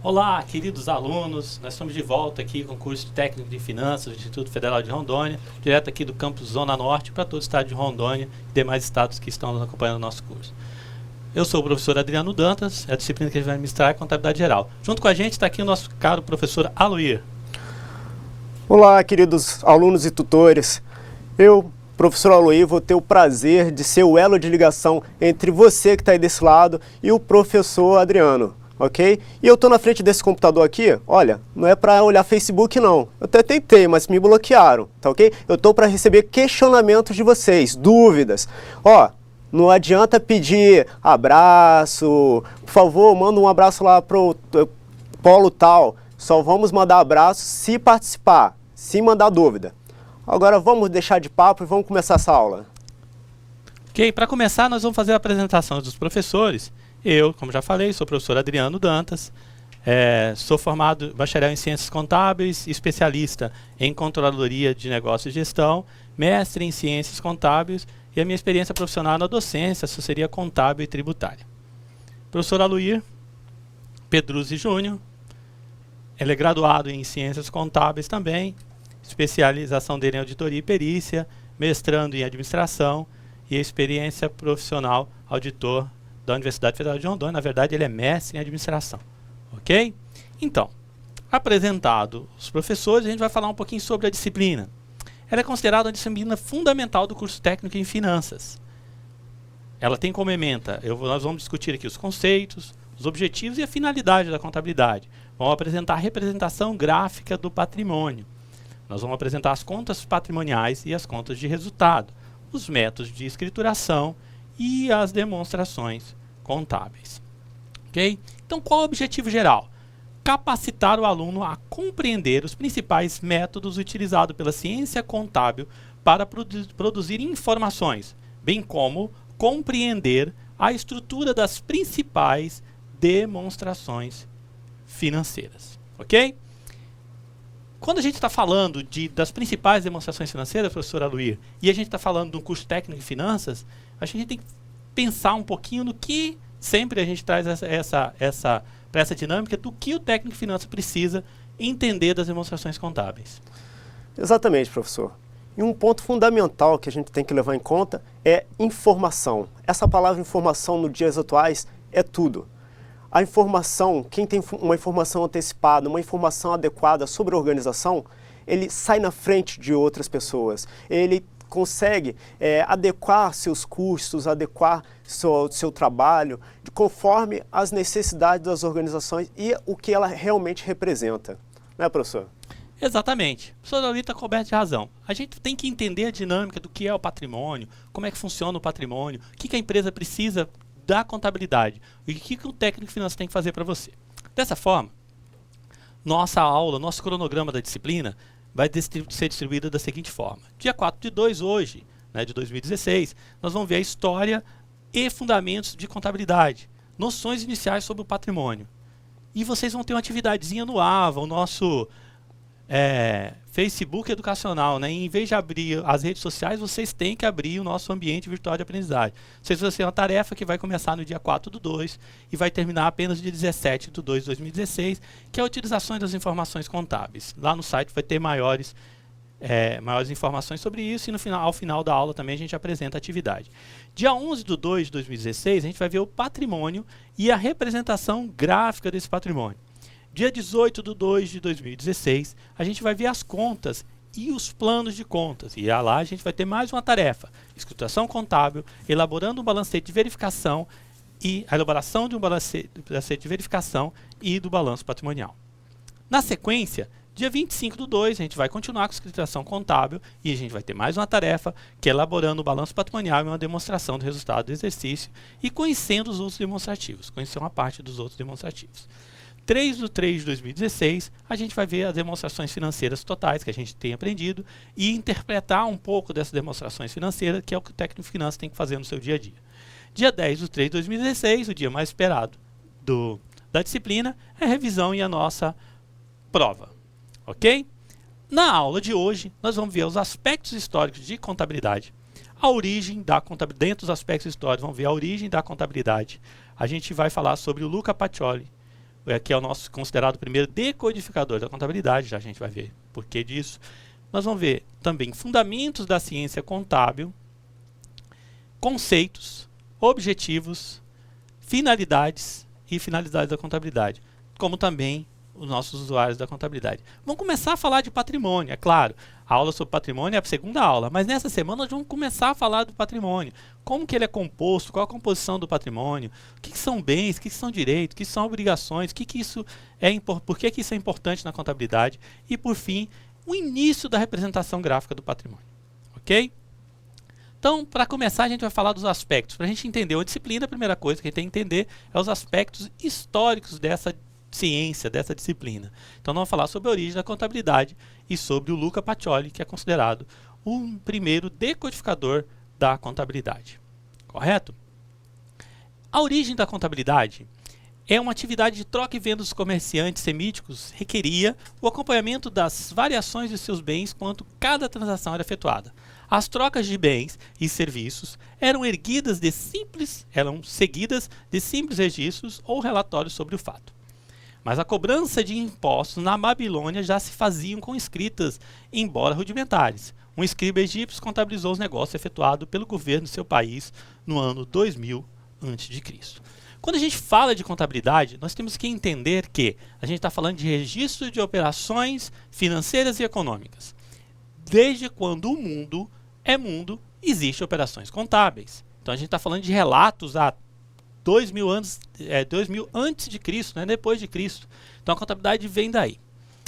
Olá, queridos alunos, nós estamos de volta aqui com o curso de Técnico de Finanças do Instituto Federal de Rondônia, direto aqui do campus Zona Norte para todo o estado de Rondônia e demais estados que estão nos acompanhando o nosso curso. Eu sou o professor Adriano Dantas, a disciplina que a gente vai ministrar é Contabilidade Geral. Junto com a gente está aqui o nosso caro professor Aloir. Olá, queridos alunos e tutores. Eu, professor Aloir, vou ter o prazer de ser o elo de ligação entre você que está aí desse lado e o professor Adriano. Ok? E eu estou na frente desse computador aqui, olha, não é para olhar Facebook não. Eu até tentei, mas me bloquearam, tá ok? Eu estou para receber questionamentos de vocês, dúvidas. Ó, não adianta pedir abraço, por favor, manda um abraço lá pro polo tal. Só vamos mandar abraço se participar, se mandar dúvida. Agora vamos deixar de papo e vamos começar essa aula. Ok, para começar nós vamos fazer a apresentação dos professores. Eu, como já falei, sou o professor Adriano Dantas, sou formado bacharel em Ciências Contábeis, especialista em Controladoria de Negócios e Gestão, mestre em Ciências Contábeis e a minha experiência profissional na docência, assessoria contábil e tributária. Professor Aloir Pedruzzi Júnior, ele é graduado em Ciências Contábeis também, especialização dele em Auditoria e Perícia, mestrando em Administração e experiência profissional auditor da Universidade Federal de Rondônia. Na verdade, ele é mestre em administração. Ok? Então, apresentado os professores, a gente vai falar um pouquinho sobre a disciplina. Ela é considerada a disciplina fundamental do curso técnico em finanças. Ela tem como ementa, nós vamos discutir aqui os conceitos, os objetivos e a finalidade da contabilidade. Vamos apresentar a representação gráfica do patrimônio. Nós vamos apresentar as contas patrimoniais e as contas de resultado, os métodos de escrituração e as demonstrações contábeis. Ok? Então, qual é o objetivo geral? Capacitar o aluno a compreender os principais métodos utilizados pela ciência contábil para produzir informações, bem como compreender a estrutura das principais demonstrações financeiras. Ok? Quando a gente está falando das principais demonstrações financeiras, professor Aloir, e a gente está falando de um curso técnico em finanças, a gente tem que pensar um pouquinho no que sempre a gente traz para essa dinâmica do que o técnico em finanças precisa entender das demonstrações contábeis. Exatamente, professor. E um ponto fundamental que a gente tem que levar em conta é informação. Essa palavra informação nos dias atuais é tudo. A informação, quem tem uma informação antecipada, uma informação adequada sobre a organização, ele sai na frente de outras pessoas. Ele consegue adequar seus custos, adequar seu trabalho, conforme as necessidades das organizações e o que ela realmente representa. Né, professor? Exatamente. O professor Aloir está coberto de razão. A gente tem que entender a dinâmica do que é o patrimônio, como é que funciona o patrimônio, o que a empresa precisa da contabilidade e o que o técnico de finanças tem que fazer para você. Dessa forma, nossa aula, nosso cronograma da disciplina vai ser distribuída da seguinte forma. Dia 4/2 hoje, né, de 2016, nós vamos ver a história e fundamentos de contabilidade, noções iniciais sobre o patrimônio. E vocês vão ter uma atividadezinha no AVA, o nosso Facebook educacional, né? Em vez de abrir as redes sociais, vocês têm que abrir o nosso ambiente virtual de aprendizagem. Vocês vão ter uma tarefa que vai começar no dia 4/2 e vai terminar apenas no dia 17/2 de 2016, que é a utilização das informações contábeis. Lá no site vai ter maiores informações sobre isso e ao final da aula também a gente apresenta a atividade. Dia 11/2 de 2016, a gente vai ver o patrimônio e a representação gráfica desse patrimônio. Dia 18/2 de 2016, a gente vai ver as contas e os planos de contas. E lá a gente vai ter mais uma tarefa. Escrituração contábil, elaborando um balancete de verificação e a elaboração de um balancete de verificação e do balanço patrimonial. Na sequência, dia 25/2, a gente vai continuar com a escrituração contábil e a gente vai ter mais uma tarefa, que é elaborando o balanço patrimonial e uma demonstração do resultado do exercício e conhecendo os outros demonstrativos, conhecer uma parte dos outros demonstrativos. 3/3 de 2016, a gente vai ver as demonstrações financeiras totais que a gente tem aprendido e interpretar um pouco dessas demonstrações financeiras, que é o que o técnico de finanças tem que fazer no seu dia a dia. Dia 10/3 de 2016, o dia mais esperado da disciplina, é a revisão e a nossa prova. Ok? Na aula de hoje, nós vamos ver os aspectos históricos de contabilidade, a origem da contabilidade. Dentro dos aspectos históricos, vamos ver a origem da contabilidade. A gente vai falar sobre o Luca Pacioli, que é o nosso considerado primeiro decodificador da contabilidade, já a gente vai ver por que disso. Nós vamos ver também fundamentos da ciência contábil, conceitos, objetivos, finalidades e finalidades da contabilidade, como também os nossos usuários da contabilidade. Vamos começar a falar de patrimônio, é claro. A aula sobre patrimônio é a segunda aula, mas nessa semana nós vamos começar a falar do patrimônio. Como que ele é composto, qual a composição do patrimônio, o que são bens, o que são direitos, o que são obrigações, por que isso é importante na contabilidade e, por fim, o início da representação gráfica do patrimônio. Ok? Então, para começar, a gente vai falar dos aspectos. Para a gente entender uma disciplina, a primeira coisa que a gente tem que entender é os aspectos históricos dessa ciência, dessa disciplina. Então, nós vamos falar sobre a origem da contabilidade e sobre o Luca Pacioli, que é considerado o primeiro decodificador da contabilidade. Correto? A origem da contabilidade é uma atividade de troca e venda dos comerciantes semíticos, requeria o acompanhamento das variações de seus bens quando cada transação era efetuada. As trocas de bens e serviços eram seguidas de simples registros ou relatórios sobre o fato. Mas a cobrança de impostos na Babilônia já se faziam com escritas, embora rudimentares. Um escriba egípcio contabilizou os negócios efetuados pelo governo do seu país no ano 2000 a.C. Quando a gente fala de contabilidade, nós temos que entender que a gente está falando de registro de operações financeiras e econômicas. Desde quando o mundo é mundo, existem operações contábeis. Então a gente está falando de relatos há 2000 antes de Cristo, né, depois de Cristo. Então a contabilidade vem daí.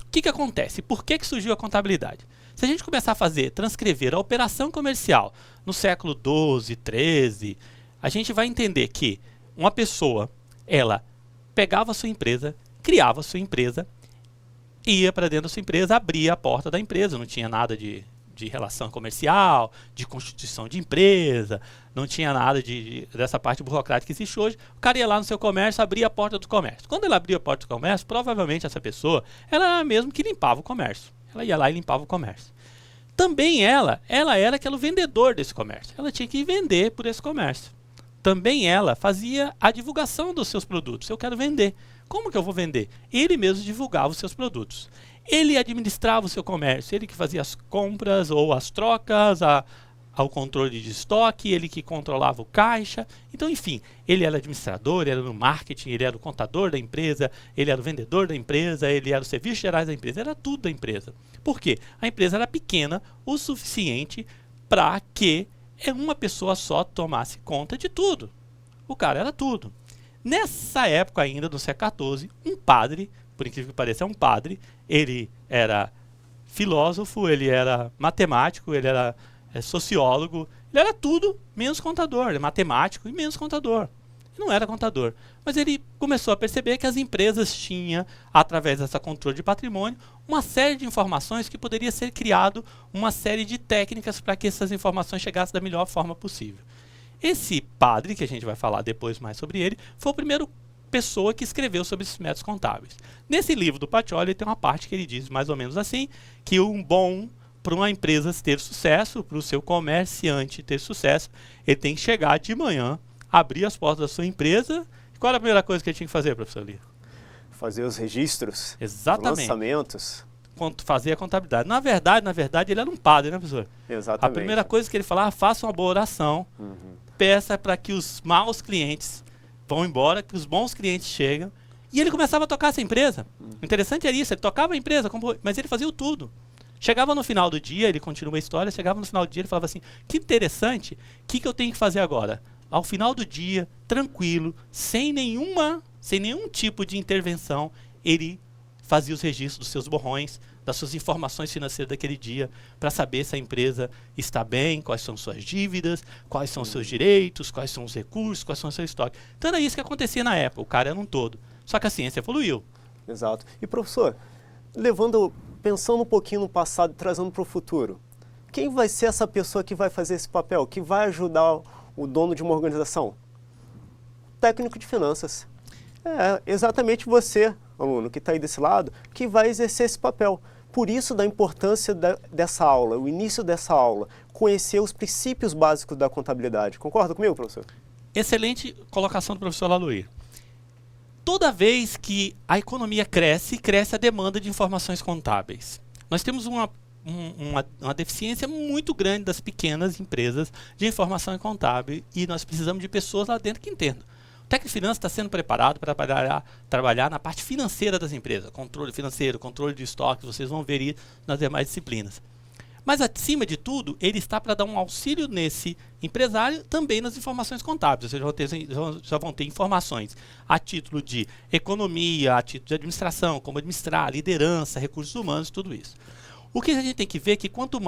O que acontece? Por que surgiu a contabilidade? Se a gente começar a transcrever a operação comercial no século XII, XIII, a gente vai entender que uma pessoa, ela pegava a sua empresa, criava a sua empresa, ia para dentro da sua empresa, abria a porta da empresa, não tinha nada de relação comercial, de constituição de empresa, não tinha nada dessa parte burocrática que existe hoje. O cara ia lá no seu comércio, abria a porta do comércio. Quando ele abria a porta do comércio, provavelmente essa pessoa, ela era mesmo que limpava o comércio. Ela ia lá e limpava o comércio. Também ela era aquele vendedor desse comércio. Ela tinha que vender por esse comércio. Também ela fazia a divulgação dos seus produtos. Eu quero vender. Como que eu vou vender? Ele mesmo divulgava os seus produtos. Ele administrava o seu comércio, ele que fazia as compras ou as trocas, ao controle de estoque, ele que controlava o caixa. Então, enfim, ele era administrador, ele era no marketing, ele era o contador da empresa, ele era o vendedor da empresa, ele era os serviços gerais da empresa, era tudo da empresa. Por quê? A empresa era pequena o suficiente para que uma pessoa só tomasse conta de tudo. O cara era tudo. Nessa época ainda, no século XIV, um padre, por incrível que pareça, é um padre, ele era filósofo, ele era matemático, ele era sociólogo, ele era tudo menos contador, matemático e menos contador. Ele não era contador, mas ele começou a perceber que as empresas tinham, através dessa controle de patrimônio, uma série de informações que poderia ser criado uma série de técnicas para que essas informações chegassem da melhor forma possível. Esse padre, que a gente vai falar depois mais sobre ele, foi o primeiro pessoa que escreveu sobre esses métodos contábeis. Nesse livro do Pacioli tem uma parte que ele diz mais ou menos assim, que para uma empresa ter sucesso, para o seu comerciante ter sucesso, ele tem que chegar de manhã, abrir as portas da sua empresa. Qual era a primeira coisa que ele tinha que fazer, professor Lia? Fazer os registros, exatamente, os lançamentos. Fazer a contabilidade. Na verdade, ele era um padre, né, professor? Exatamente. A primeira coisa que ele falava, faça uma boa oração, peça para que os maus clientes vão embora, que os bons clientes chegam, e ele começava a tocar essa empresa. O interessante era isso, ele tocava a empresa, mas ele fazia tudo. Chegava no final do dia, ele continua a história, chegava no final do dia, ele falava assim, que interessante, o que eu tenho que fazer agora? Ao final do dia, tranquilo, sem nenhum tipo de intervenção, ele fazia os registros dos seus borrões, das suas informações financeiras daquele dia, para saber se a empresa está bem, quais são suas dívidas, quais são os seus direitos, quais são os recursos, quais são o seu estoque. Então era isso que acontecia na época, o cara era um todo. Só que a ciência evoluiu. Exato. E professor, pensando um pouquinho no passado e trazendo para o futuro, quem vai ser essa pessoa que vai fazer esse papel, que vai ajudar o dono de uma organização? Técnico de finanças. É exatamente você, aluno, que está aí desse lado, que vai exercer esse papel. Por isso da importância dessa aula, o início dessa aula, conhecer os princípios básicos da contabilidade. Concorda comigo, professor? Excelente colocação do professor Laluir. Toda vez que a economia cresce, cresce a demanda de informações contábeis. Nós temos uma deficiência muito grande das pequenas empresas de informação contábil e nós precisamos de pessoas lá dentro que entendam. O Tecfinança está sendo preparado para trabalhar na parte financeira das empresas, controle financeiro, controle de estoque, vocês vão ver isso nas demais disciplinas. Mas, acima de tudo, ele está para dar um auxílio nesse empresário também nas informações contábeis. Vocês já vão ter informações a título de economia, a título de administração, como administrar, liderança, recursos humanos, tudo isso. O que a gente tem que ver é que quando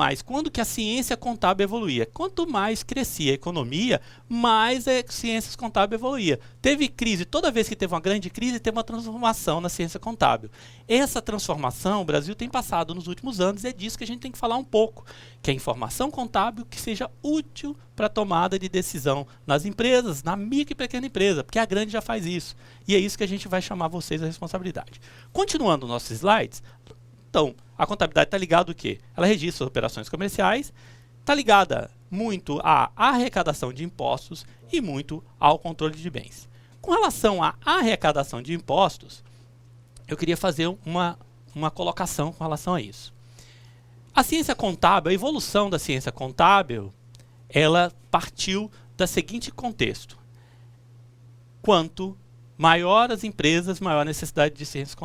que a ciência contábil evoluía, quanto mais crescia a economia, mais a ciência contábil evoluía. Teve crise, toda vez que teve uma grande crise, teve uma transformação na ciência contábil. Essa transformação o Brasil tem passado nos últimos anos e é disso que a gente tem que falar um pouco, que é a informação contábil que seja útil para a tomada de decisão nas empresas, na micro e pequena empresa, porque a grande já faz isso. E é isso que a gente vai chamar vocês a responsabilidade. Continuando nossos slides, então, a contabilidade está ligada ao quê? Ela registra as operações comerciais, está ligada muito à arrecadação de impostos e muito ao controle de bens. Com relação à arrecadação de impostos, eu queria fazer uma colocação com relação a isso. A ciência contábil, a evolução da ciência contábil, ela partiu do seguinte contexto. Quanto maior as empresas, maior a necessidade de ciência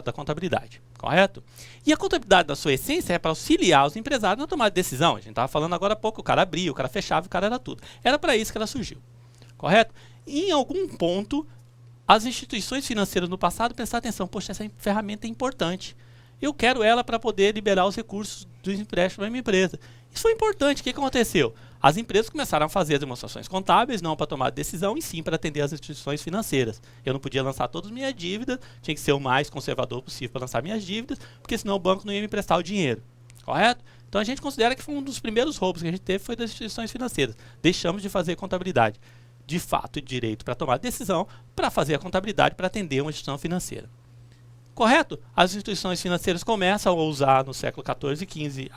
da contabilidade. Correto? E a contabilidade, na sua essência, é para auxiliar os empresários na tomada de decisão. A gente estava falando agora há pouco, o cara abria, o cara fechava, o cara era tudo. Era para isso que ela surgiu. Correto? E em algum ponto, as instituições financeiras no passado pensaram, atenção, poxa, essa ferramenta é importante. Eu quero ela para poder liberar os recursos dos empréstimos da minha empresa. Isso foi importante. O que aconteceu? As empresas começaram a fazer as demonstrações contábeis, não para tomar decisão, e sim para atender as instituições financeiras. Eu não podia lançar todas as minhas dívidas, tinha que ser o mais conservador possível para lançar minhas dívidas, porque senão o banco não ia me emprestar o dinheiro. Correto? Então a gente considera que foi um dos primeiros roubos que a gente teve foi das instituições financeiras. Deixamos de fazer contabilidade de fato e direito para tomar decisão, para fazer a contabilidade para atender uma instituição financeira. Correto? As instituições financeiras começam a usar no século XIV e XV,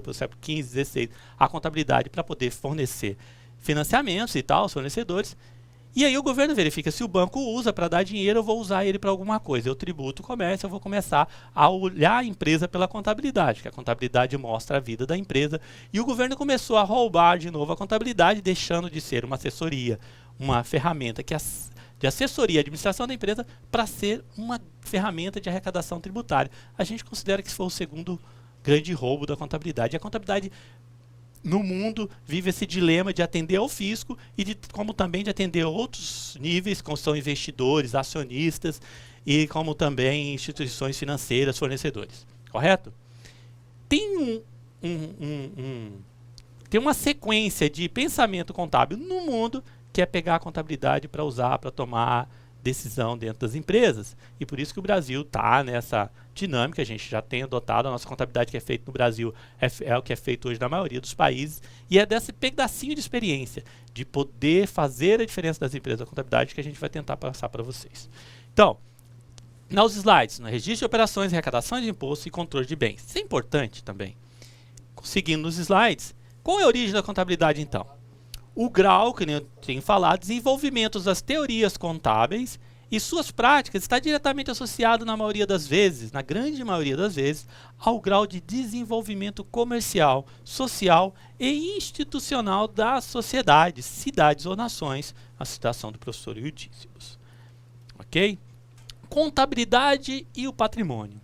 no século XV, XVI, a contabilidade para poder fornecer financiamentos e tal, aos fornecedores. E aí o governo verifica se o banco usa para dar dinheiro, eu vou usar ele para alguma coisa. Eu tributo o comércio, eu vou começar a olhar a empresa pela contabilidade, que a contabilidade mostra a vida da empresa. E o governo começou a roubar de novo a contabilidade, deixando de ser uma assessoria, uma ferramenta de assessoria e administração da empresa para ser uma ferramenta de arrecadação tributária. A gente considera que esse foi o segundo grande roubo da contabilidade. A contabilidade no mundo vive esse dilema de atender ao fisco e como também de atender outros níveis, como são investidores, acionistas e como também instituições financeiras, fornecedores. Correto? Tem tem uma sequência de pensamento contábil no mundo que é pegar a contabilidade para usar, para tomar decisão dentro das empresas. E por isso que o Brasil está nessa dinâmica, a gente já tem adotado, a nossa contabilidade que é feita no Brasil é o que é feito hoje na maioria dos países, e é desse pedacinho de experiência, de poder fazer a diferença das empresas da contabilidade que a gente vai tentar passar para vocês. Então, nos slides, no registro de operações, arrecadação de imposto e controle de bens. Isso é importante também. Seguindo nos slides, qual é a origem da contabilidade então? O grau, que eu tenho falado, desenvolvimento das teorias contábeis e suas práticas está diretamente associado na maioria das vezes, na grande maioria das vezes, ao grau de desenvolvimento comercial, social e institucional das sociedades, cidades ou nações, a citação do professor Eudícios. Ok? Contabilidade e o patrimônio.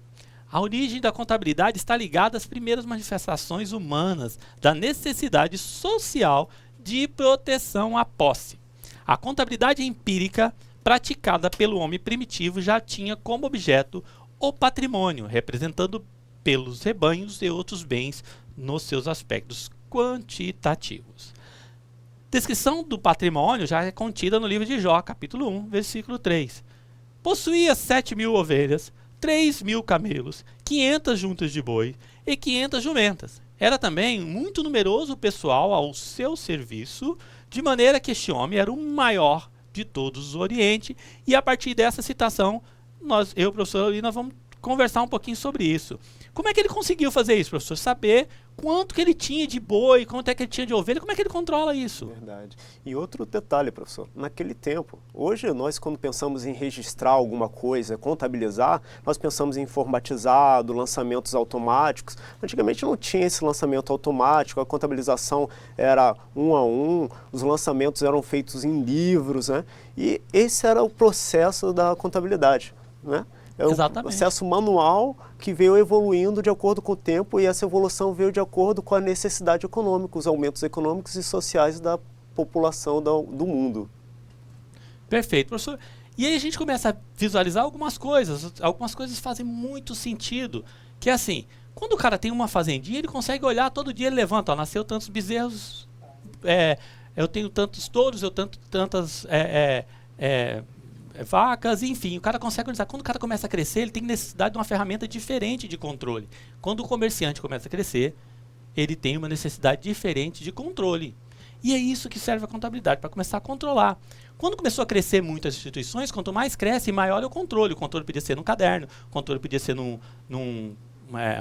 A origem da contabilidade está ligada às primeiras manifestações humanas da necessidade social de proteção à posse. A contabilidade empírica praticada pelo homem primitivo já tinha como objeto o patrimônio, representando pelos rebanhos e outros bens nos seus aspectos quantitativos. Descrição do patrimônio já é contida no livro de Jó, capítulo 1, versículo 3. Possuía 7.000 ovelhas, 3.000 camelos, 500 juntas de boi e 500 jumentas. Era também muito numeroso o pessoal ao seu serviço, de maneira que este homem era o maior de todos o Oriente. E a partir dessa citação, eu e o professor Ali, nós vamos conversar um pouquinho sobre isso. Como é que ele conseguiu fazer isso, professor? Saber quanto que ele tinha de boi, quanto é que ele tinha de ovelha, como é que ele controla isso? Verdade. E outro detalhe, professor, naquele tempo, hoje nós quando pensamos em registrar alguma coisa, contabilizar, nós pensamos em informatizado, lançamentos automáticos. Antigamente não tinha esse lançamento automático, a contabilização era um a um, os lançamentos eram feitos em livros, né? E esse era o processo da contabilidade, né? É um processo manual que veio evoluindo de acordo com o tempo e essa evolução veio de acordo com a necessidade econômica, os aumentos econômicos e sociais da população do mundo. Perfeito, professor. E aí a gente começa a visualizar algumas coisas fazem muito sentido, que é assim, quando o cara tem uma fazendinha, ele consegue olhar todo dia, ele levanta, ó, nasceu tantos bezerros, eu tenho tantos touros, eu tenho tantas vacas, enfim, o cara consegue organizar. Quando o cara começa a crescer, ele tem necessidade de uma ferramenta diferente de controle. Quando o comerciante começa a crescer, ele tem uma necessidade diferente de controle. E é isso que serve a contabilidade, para começar a controlar. Quando começou a crescer muito as instituições, quanto mais cresce, maior é o controle. O controle podia ser num caderno, o controle podia ser um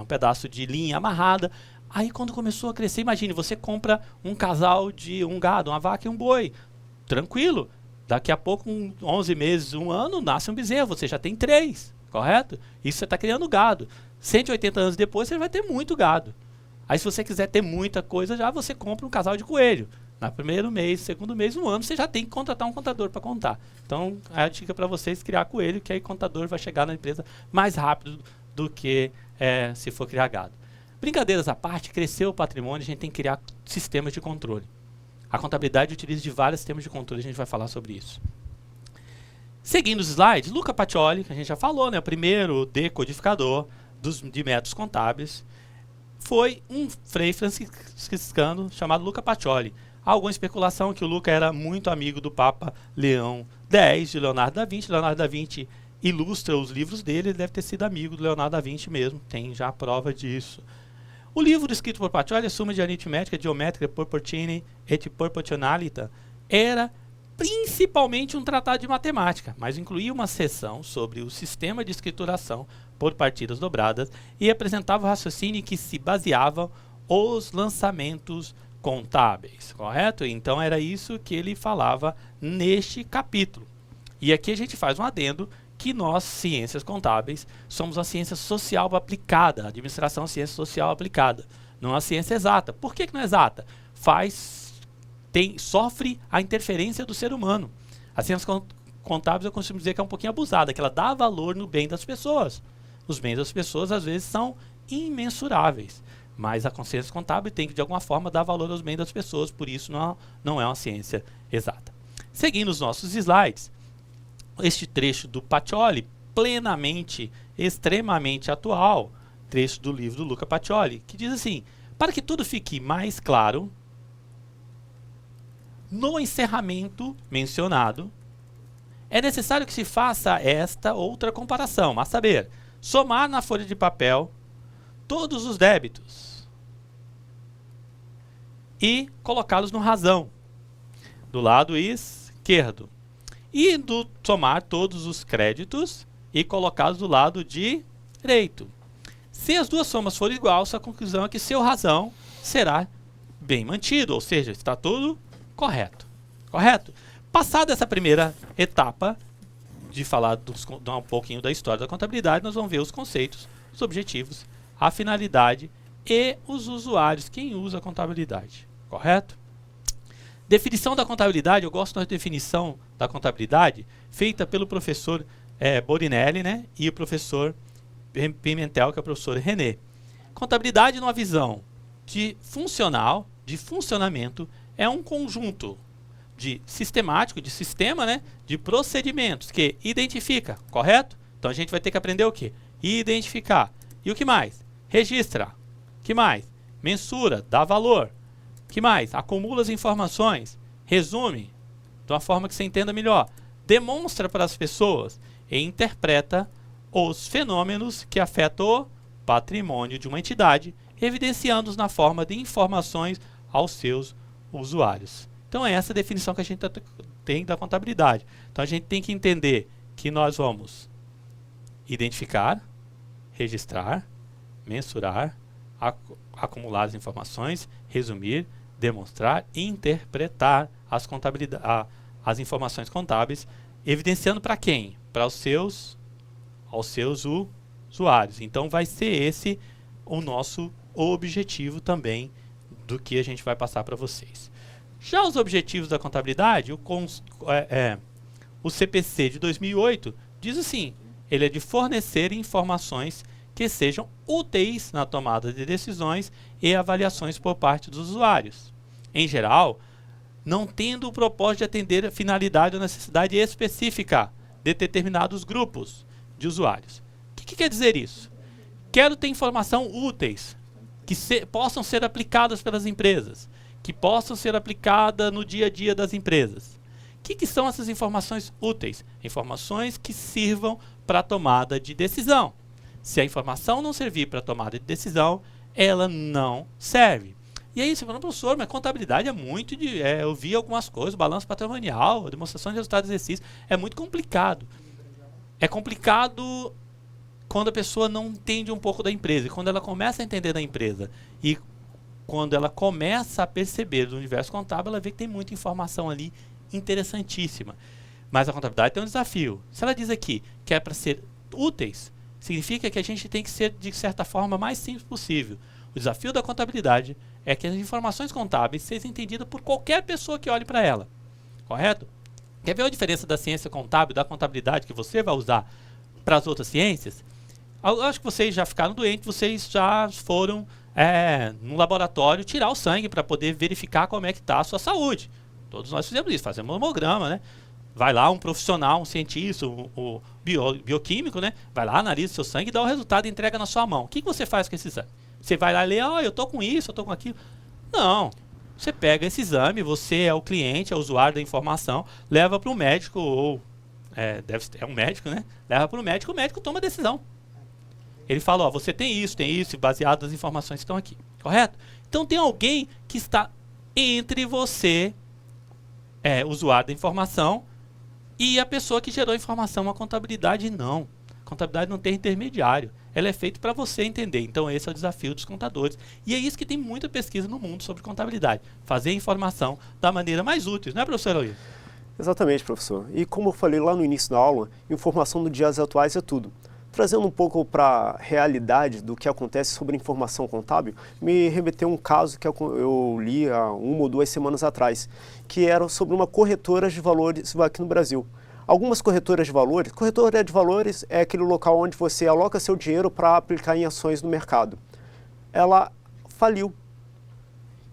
pedaço de linha amarrada. Aí quando começou a crescer, imagine, você compra um casal de um gado, uma vaca e um boi. Tranquilo. Daqui a pouco, 11 meses, um ano, nasce um bezerro, você já tem 3, correto? Isso você está criando gado. 180 anos depois, você vai ter muito gado. Aí se você quiser ter muita coisa, já você compra um casal de coelho. No primeiro mês, segundo mês, um ano, você já tem que contratar um contador para contar. Então, a dica para vocês criar coelho, que aí o contador vai chegar na empresa mais rápido do que se for criar gado. Brincadeiras à parte, crescer o patrimônio, a gente tem que criar sistemas de controle. A contabilidade utiliza de vários sistemas de controle, a gente vai falar sobre isso. Seguindo os slides, Luca Pacioli, que a gente já falou, né, o primeiro decodificador de métodos contábeis, foi um frei franciscano chamado Luca Pacioli. Há alguma especulação que o Luca era muito amigo do Papa Leão X, de Leonardo da Vinci. Leonardo da Vinci ilustra os livros dele, ele deve ter sido amigo do Leonardo da Vinci mesmo, tem já a prova disso. O livro escrito por Pacioli, Summa de Aritmética, Geometria, Proportione et Proportionalita, era principalmente um tratado de matemática, mas incluía uma seção sobre o sistema de escrituração por partidas dobradas e apresentava o raciocínio em que se baseavam os lançamentos contábeis, correto? Então era isso que ele falava neste capítulo. E aqui a gente faz um adendo que nós, ciências contábeis, somos uma ciência social aplicada, administração é ciência social aplicada, não é uma ciência exata. Por que não é exata? Sofre a interferência do ser humano. As ciências contábeis eu costumo dizer que é um pouquinho abusada, que ela dá valor no bem das pessoas. Os bens das pessoas às vezes são imensuráveis, mas a ciência contábil tem que de alguma forma dar valor aos bens das pessoas, por isso não é uma ciência exata. Seguindo os nossos slides, este trecho do Pacioli, plenamente, extremamente atual, trecho do livro do Luca Pacioli, que diz assim: para que tudo fique mais claro, no encerramento mencionado, é necessário que se faça esta outra comparação, a saber, somar na folha de papel todos os débitos e colocá-los no rasão, do lado esquerdo. E somar todos os créditos e colocá-los do lado direito. Se as duas somas forem iguais, a conclusão é que seu rasão será bem mantido, ou seja, está tudo correto. Correto? Passada essa primeira etapa de falar um pouquinho da história da contabilidade, nós vamos ver os conceitos, os objetivos, a finalidade e os usuários, quem usa a contabilidade. Correto? Definição da contabilidade, eu gosto da definição da contabilidade feita pelo professor Borinelli, né, e o professor Pimentel, que é o professor René. Contabilidade, numa visão de funcionamento, é um conjunto de sistemático, de sistema, né, de procedimentos que identifica, correto? Então a gente vai ter que aprender o quê? Identificar. E o que mais? Registra. O que mais? Mensura, dá valor. O que mais? Acumula as informações, resume de uma forma que você entenda melhor, demonstra para as pessoas e interpreta os fenômenos que afetam o patrimônio de uma entidade, evidenciando-os na forma de informações aos seus usuários. Então é essa a definição que a gente tem da contabilidade. Então a gente tem que entender que nós vamos identificar, registrar, mensurar, acumular as informações, resumir, demonstrar e interpretar as informações contábeis, evidenciando para quem? Para aos seus usuários. Então vai ser esse o nosso objetivo também do que a gente vai passar para vocês. Já os objetivos da contabilidade, o CPC de 2008 diz assim, ele é de fornecer informações que sejam úteis na tomada de decisões e avaliações por parte dos usuários. Em geral, não tendo o propósito de atender a finalidade ou necessidade específica de determinados grupos de usuários. O que quer dizer isso? Quero ter informação úteis, que possam ser aplicadas pelas empresas, que possam ser aplicadas no dia a dia das empresas. O que são essas informações úteis? Informações que sirvam para a tomada de decisão. Se a informação não servir para a tomada de decisão, ela não serve. E aí você fala, professor, mas contabilidade é muito de... eu vi algumas coisas, balanço patrimonial, demonstração de resultados de exercício, é muito complicado. É complicado quando a pessoa não entende um pouco da empresa. E quando ela começa a entender da empresa e quando ela começa a perceber do universo contábil, ela vê que tem muita informação ali interessantíssima. Mas a contabilidade tem um desafio. Se ela diz aqui que é para ser úteis, significa que a gente tem que ser, de certa forma, mais simples possível. O desafio da contabilidade é que as informações contábeis sejam entendidas por qualquer pessoa que olhe para ela. Correto? Quer ver a diferença da ciência contábil, da contabilidade que você vai usar para as outras ciências? Eu acho que vocês já ficaram doentes, vocês já foram no laboratório tirar o sangue para poder verificar como é que está a sua saúde. Todos nós fizemos isso, fazemos um hemograma, né? Vai lá um profissional, um cientista, o bioquímico, né? Vai lá, analisa o seu sangue e dá o resultado e entrega na sua mão. O que você faz com esse exame? Você vai lá e lê, eu tô com isso, eu tô com aquilo. Não. Você pega esse exame, você é o cliente, é o usuário da informação, leva para o médico, ou é um médico, né? Leva para o médico toma a decisão. Ele fala, você tem isso, baseado nas informações que estão aqui. Correto? Então tem alguém que está entre você, usuário da informação, e a pessoa que gerou a informação. A contabilidade não. A contabilidade não tem intermediário. Ela é feita para você entender. Então esse é o desafio dos contadores. E é isso que tem muita pesquisa no mundo sobre contabilidade. Fazer a informação da maneira mais útil, não é, professor Eloy? Exatamente, professor. E como eu falei lá no início da aula, informação dos dias atuais é tudo. Trazendo um pouco para a realidade do que acontece sobre informação contábil, me remeteu um caso que eu li há 1 ou 2 semanas atrás, que era sobre uma corretora de valores aqui no Brasil. Algumas corretoras de valores é aquele local onde você aloca seu dinheiro para aplicar em ações no mercado. Ela faliu.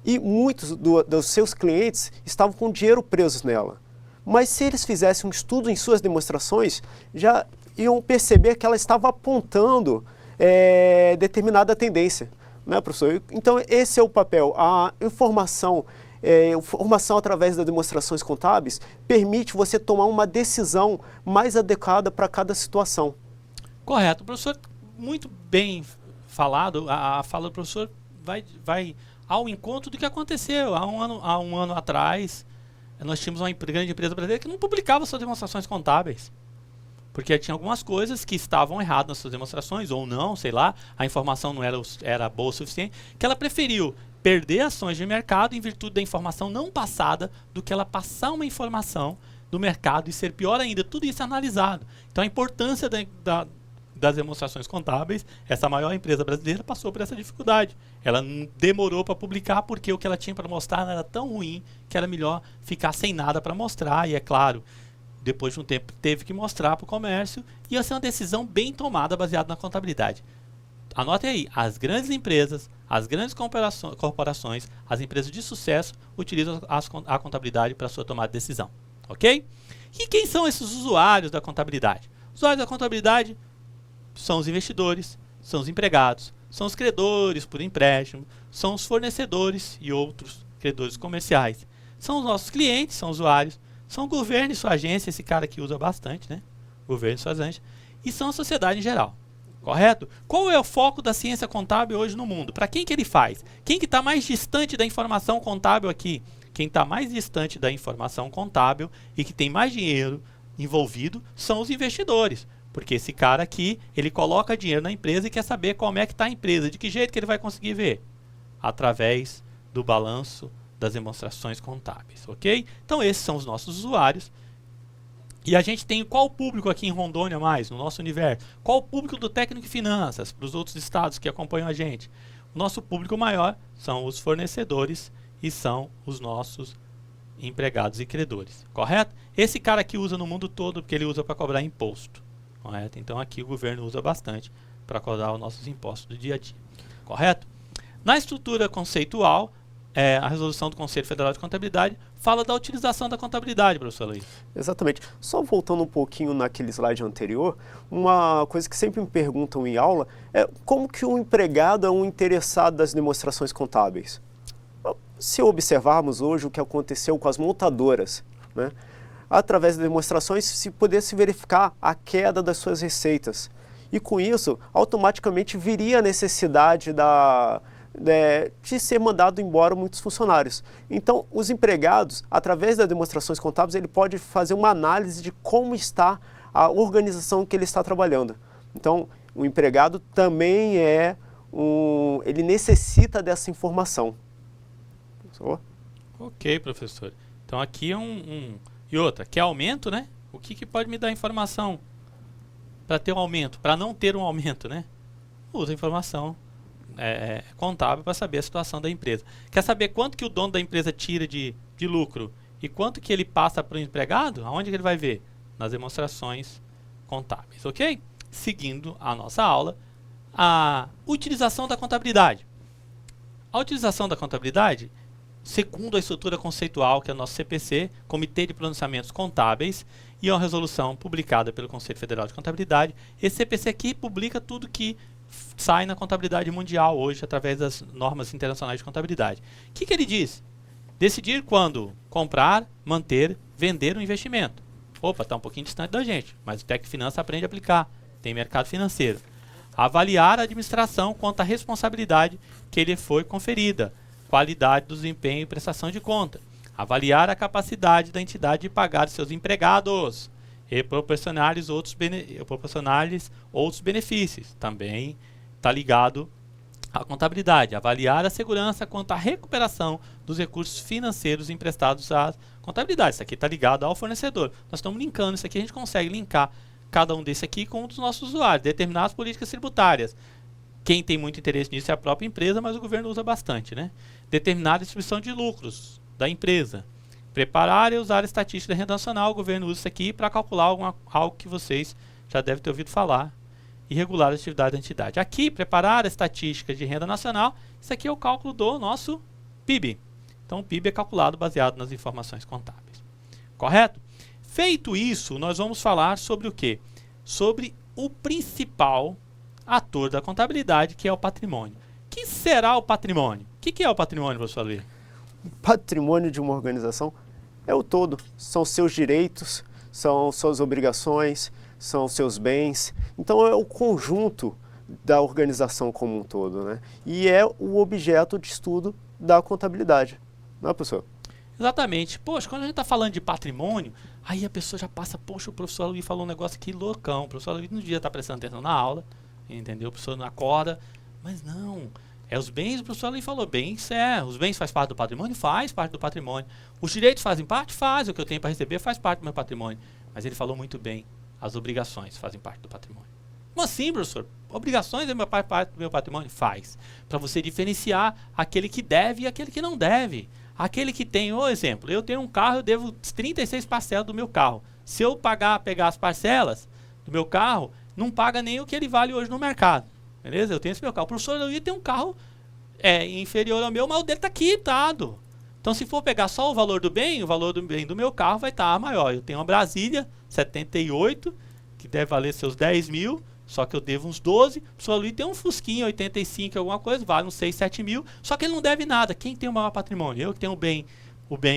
E muitos dos seus clientes estavam com dinheiro presos nela. Mas se eles fizessem um estudo em suas demonstrações, já iam perceber que ela estava apontando determinada tendência. Né, professor? Então esse é o papel. A informação através das demonstrações contábeis permite você tomar uma decisão mais adequada para cada situação. Correto. Professor, muito bem falado. A fala do professor vai ao encontro do que aconteceu. Há um ano atrás, nós tínhamos uma grande empresa brasileira que não publicava suas demonstrações contábeis. Porque tinha algumas coisas que estavam erradas nas suas demonstrações, ou não, sei lá, a informação não era boa o suficiente, que ela preferiu perder ações de mercado em virtude da informação não passada do que ela passar uma informação do mercado e ser pior ainda. Tudo isso é analisado. Então a importância das demonstrações contábeis, essa maior empresa brasileira passou por essa dificuldade. Ela demorou para publicar porque o que ela tinha para mostrar era tão ruim que era melhor ficar sem nada para mostrar. E é claro, depois de um tempo teve que mostrar para o comércio, e essa é uma decisão bem tomada baseada na contabilidade. Anotem aí, as grandes empresas, as grandes corporações, as empresas de sucesso utilizam a contabilidade para sua tomada de decisão. Ok? E quem são esses usuários da contabilidade? Os usuários da contabilidade são os investidores, são os empregados, são os credores por empréstimo, são os fornecedores e outros credores comerciais. São os nossos clientes, são usuários, são o governo e sua agência, esse cara que usa bastante, né? Governo e sua agência, e são a sociedade em geral. Correto? Qual é o foco da ciência contábil hoje no mundo? Para quem que ele faz? Quem que está mais distante da informação contábil aqui? Quem está mais distante da informação contábil e que tem mais dinheiro envolvido são os investidores. Porque esse cara aqui, ele coloca dinheiro na empresa e quer saber como é que está a empresa, de que jeito que ele vai conseguir ver? Através do balanço das demonstrações contábeis, ok? Então esses são os nossos usuários. E a gente tem qual público aqui em Rondônia mais, no nosso universo? Qual o público do técnico de finanças, para os outros estados que acompanham a gente? O nosso público maior são os fornecedores e são os nossos empregados e credores, correto? Esse cara aqui usa no mundo todo porque ele usa para cobrar imposto, correto? Então aqui o governo usa bastante para cobrar os nossos impostos do dia a dia, correto? Na estrutura conceitual, a resolução do Conselho Federal de Contabilidade fala da utilização da contabilidade, professor Luiz. Exatamente. Só voltando um pouquinho naquele slide anterior, uma coisa que sempre me perguntam em aula é como que um empregado é um interessado das demonstrações contábeis. Se observarmos hoje o que aconteceu com as montadoras, né, através das demonstrações se pudesse verificar a queda das suas receitas. E com isso, automaticamente viria a necessidade de ser mandado embora muitos funcionários. Então, os empregados, através das demonstrações contábeis, ele pode fazer uma análise de como está a organização que ele está trabalhando. Então, o empregado também ele necessita dessa informação. Ok, professor. Então aqui é E outra, que é aumento, né? O que pode me dar informação para ter um aumento, para não ter um aumento, né? Usa informação contábil para saber a situação da empresa. Quer saber quanto que o dono da empresa tira de lucro e quanto que ele passa para o empregado? Aonde que ele vai ver? Nas demonstrações contábeis, ok? Seguindo a nossa aula, a utilização da contabilidade. A utilização da contabilidade, segundo a estrutura conceitual, que é o nosso CPC, Comitê de Pronunciamentos Contábeis, e é uma resolução publicada pelo Conselho Federal de Contabilidade. Esse CPC aqui publica tudo que sai na contabilidade mundial hoje, através das normas internacionais de contabilidade. O que ele diz? Decidir quando comprar, manter, vender um investimento. Opa, está um pouquinho distante da gente, mas o Tecfinança aprende a aplicar. Tem mercado financeiro. Avaliar a administração quanto à responsabilidade que lhe foi conferida. Qualidade do desempenho e prestação de conta. Avaliar a capacidade da entidade de pagar seus empregados e proporcionar-lhes outros benefícios. Também está ligado à contabilidade. Avaliar a segurança quanto à recuperação dos recursos financeiros emprestados à contabilidade. Isso aqui está ligado ao fornecedor. Nós estamos linkando isso aqui, a gente consegue linkar cada um desse aqui com um dos nossos usuários. Determinar as políticas tributárias. Quem tem muito interesse nisso é a própria empresa, mas o governo usa bastante, né? Determinar a distribuição de lucros da empresa. Preparar e usar a estatística da renda nacional. O governo usa isso aqui para calcular algo que vocês já devem ter ouvido falar. E regular a atividade da entidade. Aqui, preparar a estatística de renda nacional. Isso aqui é o cálculo do nosso PIB. Então, o PIB é calculado baseado nas informações contábeis. Correto? Feito isso, nós vamos falar sobre o quê? Sobre o principal ator da contabilidade, que é o patrimônio. O que será o patrimônio? O que é o patrimônio, professor Luiz? O patrimônio de uma organização é o todo. São seus direitos, são suas obrigações, são seus bens. Então é o conjunto da organização como um todo, né? E é o objeto de estudo da contabilidade. Não é, professor? Exatamente. Poxa, quando a gente está falando de patrimônio, aí a pessoa já passa, poxa, o professor Luiz falou um negócio aqui loucão. O professor Luiz não devia estar prestando atenção na aula, entendeu? O professor não acorda, mas não. Os bens, o professor Luiz falou, bens os bens faz parte do patrimônio? Faz parte do patrimônio. Os direitos fazem parte? Faz. O que eu tenho para receber faz parte do meu patrimônio. Mas ele falou muito bem, as obrigações fazem parte do patrimônio. Como assim, professor? Obrigações é parte do meu patrimônio? Faz. Para você diferenciar aquele que deve e aquele que não deve. Aquele que tem, exemplo, eu tenho um carro, eu devo 36 parcelas do meu carro. Se eu pegar as parcelas do meu carro, não paga nem o que ele vale hoje no mercado. Beleza? Eu tenho esse meu carro. O professor Luiz tem um carro inferior ao meu, mas o dele está quitado. Então, se for pegar só o valor do bem, o valor do bem do meu carro vai estar maior. Eu tenho uma Brasília 78, que deve valer seus 10 mil, só que eu devo uns 12. O professor Luiz tem um Fusquinha 85, alguma coisa, vale uns 6, 7 mil, só que ele não deve nada. Quem tem o maior patrimônio? Eu que tenho o bem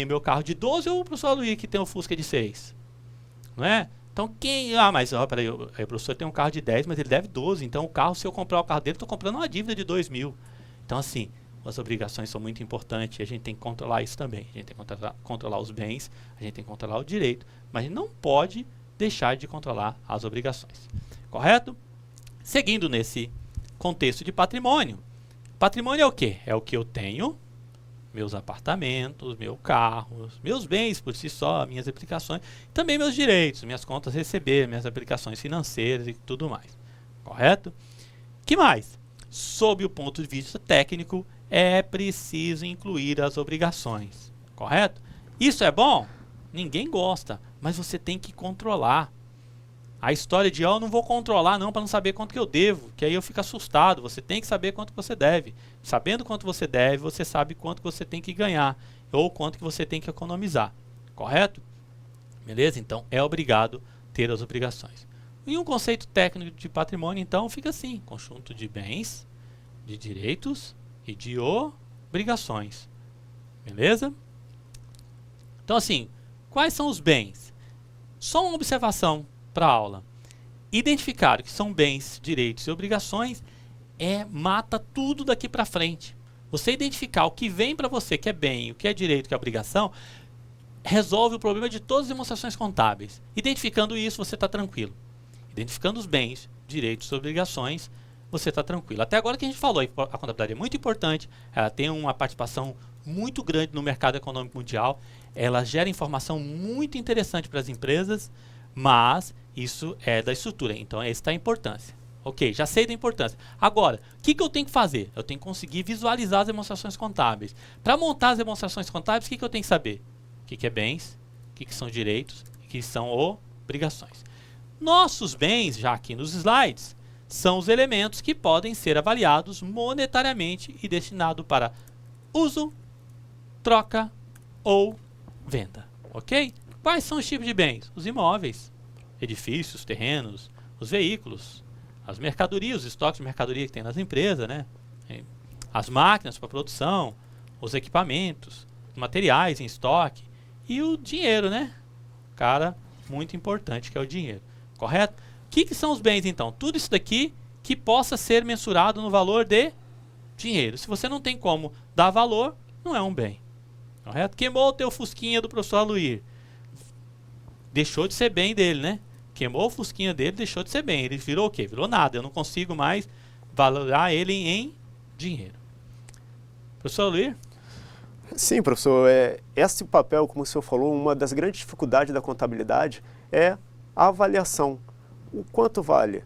e meu carro de 12 ou o professor Luiz que tem um Fusca de 6? Não é? Então quem... mas peraí, o professor tem um carro de 10, mas ele deve 12. Então o carro, se eu comprar o carro dele, estou comprando uma dívida de 2 mil. Então assim, as obrigações são muito importantes e a gente tem que controlar isso também. A gente tem que controlar os bens, a gente tem que controlar o direito, mas a gente não pode deixar de controlar as obrigações. Correto? Seguindo nesse contexto de patrimônio. Patrimônio é o quê? É o que eu tenho, meus apartamentos, meu carro, meus bens por si só, minhas aplicações, também meus direitos, minhas contas a receber, minhas aplicações financeiras e tudo mais. Correto? Que mais? Sob o ponto de vista técnico, é preciso incluir as obrigações. Correto? Isso é bom? Ninguém gosta, mas você tem que controlar. A história de, eu não vou controlar não para não saber quanto que eu devo, que aí eu fico assustado. Você tem que saber quanto que você deve. Sabendo quanto você deve, você sabe quanto que você tem que ganhar ou quanto que você tem que economizar. Correto? Beleza? Então, é obrigado ter as obrigações. E um conceito técnico de patrimônio, então, fica assim: conjunto de bens, de direitos e de obrigações. Beleza? Então, assim, quais são os bens? Só uma observação para a aula. Identificar o que são bens, direitos e obrigações mata tudo daqui para frente. Você identificar o que vem para você, que é bem, o que é direito, o que é obrigação, resolve o problema de todas as demonstrações contábeis. Identificando isso, você está tranquilo. Identificando os bens, direitos e obrigações, você está tranquilo. Até agora que a gente falou, a contabilidade é muito importante, ela tem uma participação muito grande no mercado econômico mundial, ela gera informação muito interessante para as empresas, mas isso é da estrutura, então essa é a importância. Ok, já sei da importância. Agora, o que eu tenho que fazer? Eu tenho que conseguir visualizar as demonstrações contábeis. Para montar as demonstrações contábeis, o que eu tenho que saber? O que é bens, o que são direitos e o que são obrigações. Nossos bens, já aqui nos slides, são os elementos que podem ser avaliados monetariamente e destinados para uso, troca ou venda. Ok? Quais são os tipos de bens? Os imóveis, edifícios, terrenos, os veículos, as mercadorias, os estoques de mercadoria que tem nas empresas, né? As máquinas para produção, os equipamentos, os materiais em estoque e o dinheiro, né? Cara, muito importante que é o dinheiro. Correto? O que são os bens, então? Tudo isso daqui que possa ser mensurado no valor de dinheiro. Se você não tem como dar valor, não é um bem. Correto? Queimou o teu fusquinha do professor Aluir. Deixou de ser bem dele, né? Queimou o fusquinha dele, deixou de ser bem. Ele virou o quê? Virou nada. Eu não consigo mais valorar ele em dinheiro. Professor Aluir? Sim, professor. Esse papel, como o senhor falou, uma das grandes dificuldades da contabilidade é a avaliação. O quanto vale?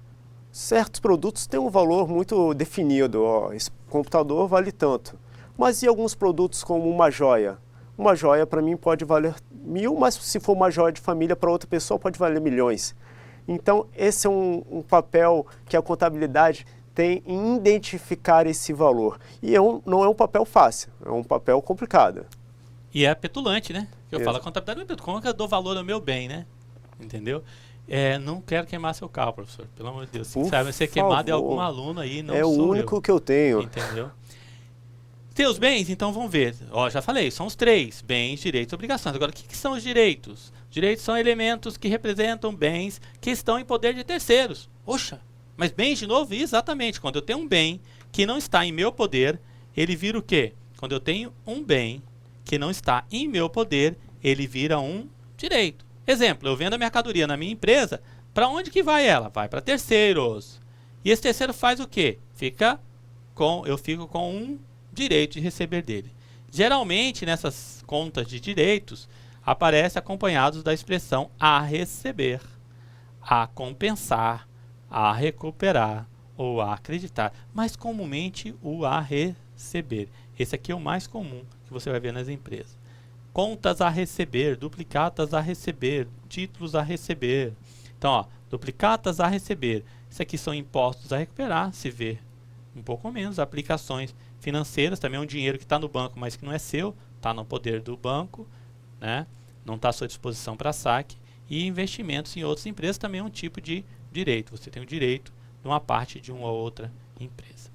Certos produtos têm um valor muito definido. Ó, esse computador vale tanto. Mas e alguns produtos como uma joia? Uma joia para mim pode valer 1.000, mas se for uma joia de família para outra pessoa pode valer milhões. Então esse é um papel que a contabilidade tem em identificar esse valor. E não é um papel fácil, é um papel complicado. E é petulante, né? Eu falo, a contabilidade não é petulante. Como é que eu dou valor ao meu bem, né? Entendeu? Não quero queimar seu carro, professor. Pelo amor de Deus. Se sabe ser queimado é algum aluno aí, não sou eu. É o único que eu tenho. Entendeu? Teus bens, então vamos ver. Ó, já falei, são os 3. Bens, direitos e obrigações. Agora, o que são os direitos? Direitos são elementos que representam bens que estão em poder de terceiros. Oxa, mas bens de novo? Exatamente. Quando eu tenho um bem que não está em meu poder, ele vira o quê? Quando eu tenho um bem que não está em meu poder, ele vira um direito. Exemplo, eu vendo a mercadoria na minha empresa, para onde que vai ela? Vai para terceiros. E esse terceiro faz o quê? Eu fico com um direito de receber dele. Geralmente, nessas contas de direitos, aparece acompanhados da expressão a receber, a compensar, a recuperar ou a acreditar. Mas comumente o a receber. Esse aqui é o mais comum que você vai ver nas empresas. Contas a receber, duplicatas a receber, títulos a receber. Então, ó, duplicatas a receber. Isso aqui são impostos a recuperar, se vê um pouco menos. Aplicações financeiras, também é um dinheiro que está no banco, mas que não é seu, está no poder do banco, né? Não está à sua disposição para saque. E investimentos em outras empresas também é um tipo de direito. Você tem o direito de uma parte de uma ou outra empresa.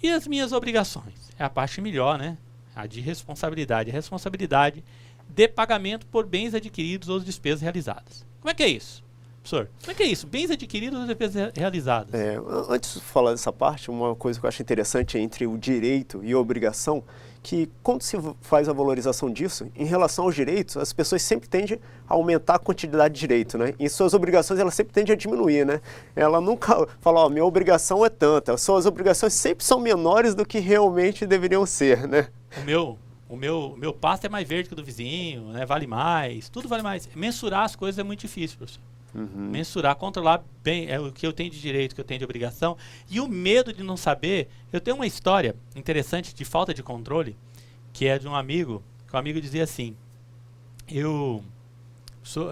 E as minhas obrigações? É a parte melhor, né? A de responsabilidade. A responsabilidade de pagamento por bens adquiridos ou despesas realizadas. Como é que é isso? Professor, como é que é isso? Bens adquiridos ou despesas realizadas? Antes de falar dessa parte, uma coisa que eu acho interessante entre o direito e a obrigação, que quando se faz a valorização disso, em relação aos direitos, as pessoas sempre tendem a aumentar a quantidade de direito, né? E suas obrigações, elas sempre tendem a diminuir, né? Ela nunca fala, ó, minha obrigação é tanta, suas obrigações sempre são menores do que realmente deveriam ser, né? O meu pasto é mais verde que o do vizinho, né? Vale mais, tudo vale mais. Mensurar as coisas é muito difícil, professor. Mensurar, controlar bem o que eu tenho de direito, o que eu tenho de obrigação. E o medo de não saber. Eu tenho uma história interessante de falta de controle, que é de um amigo, que o amigo dizia assim,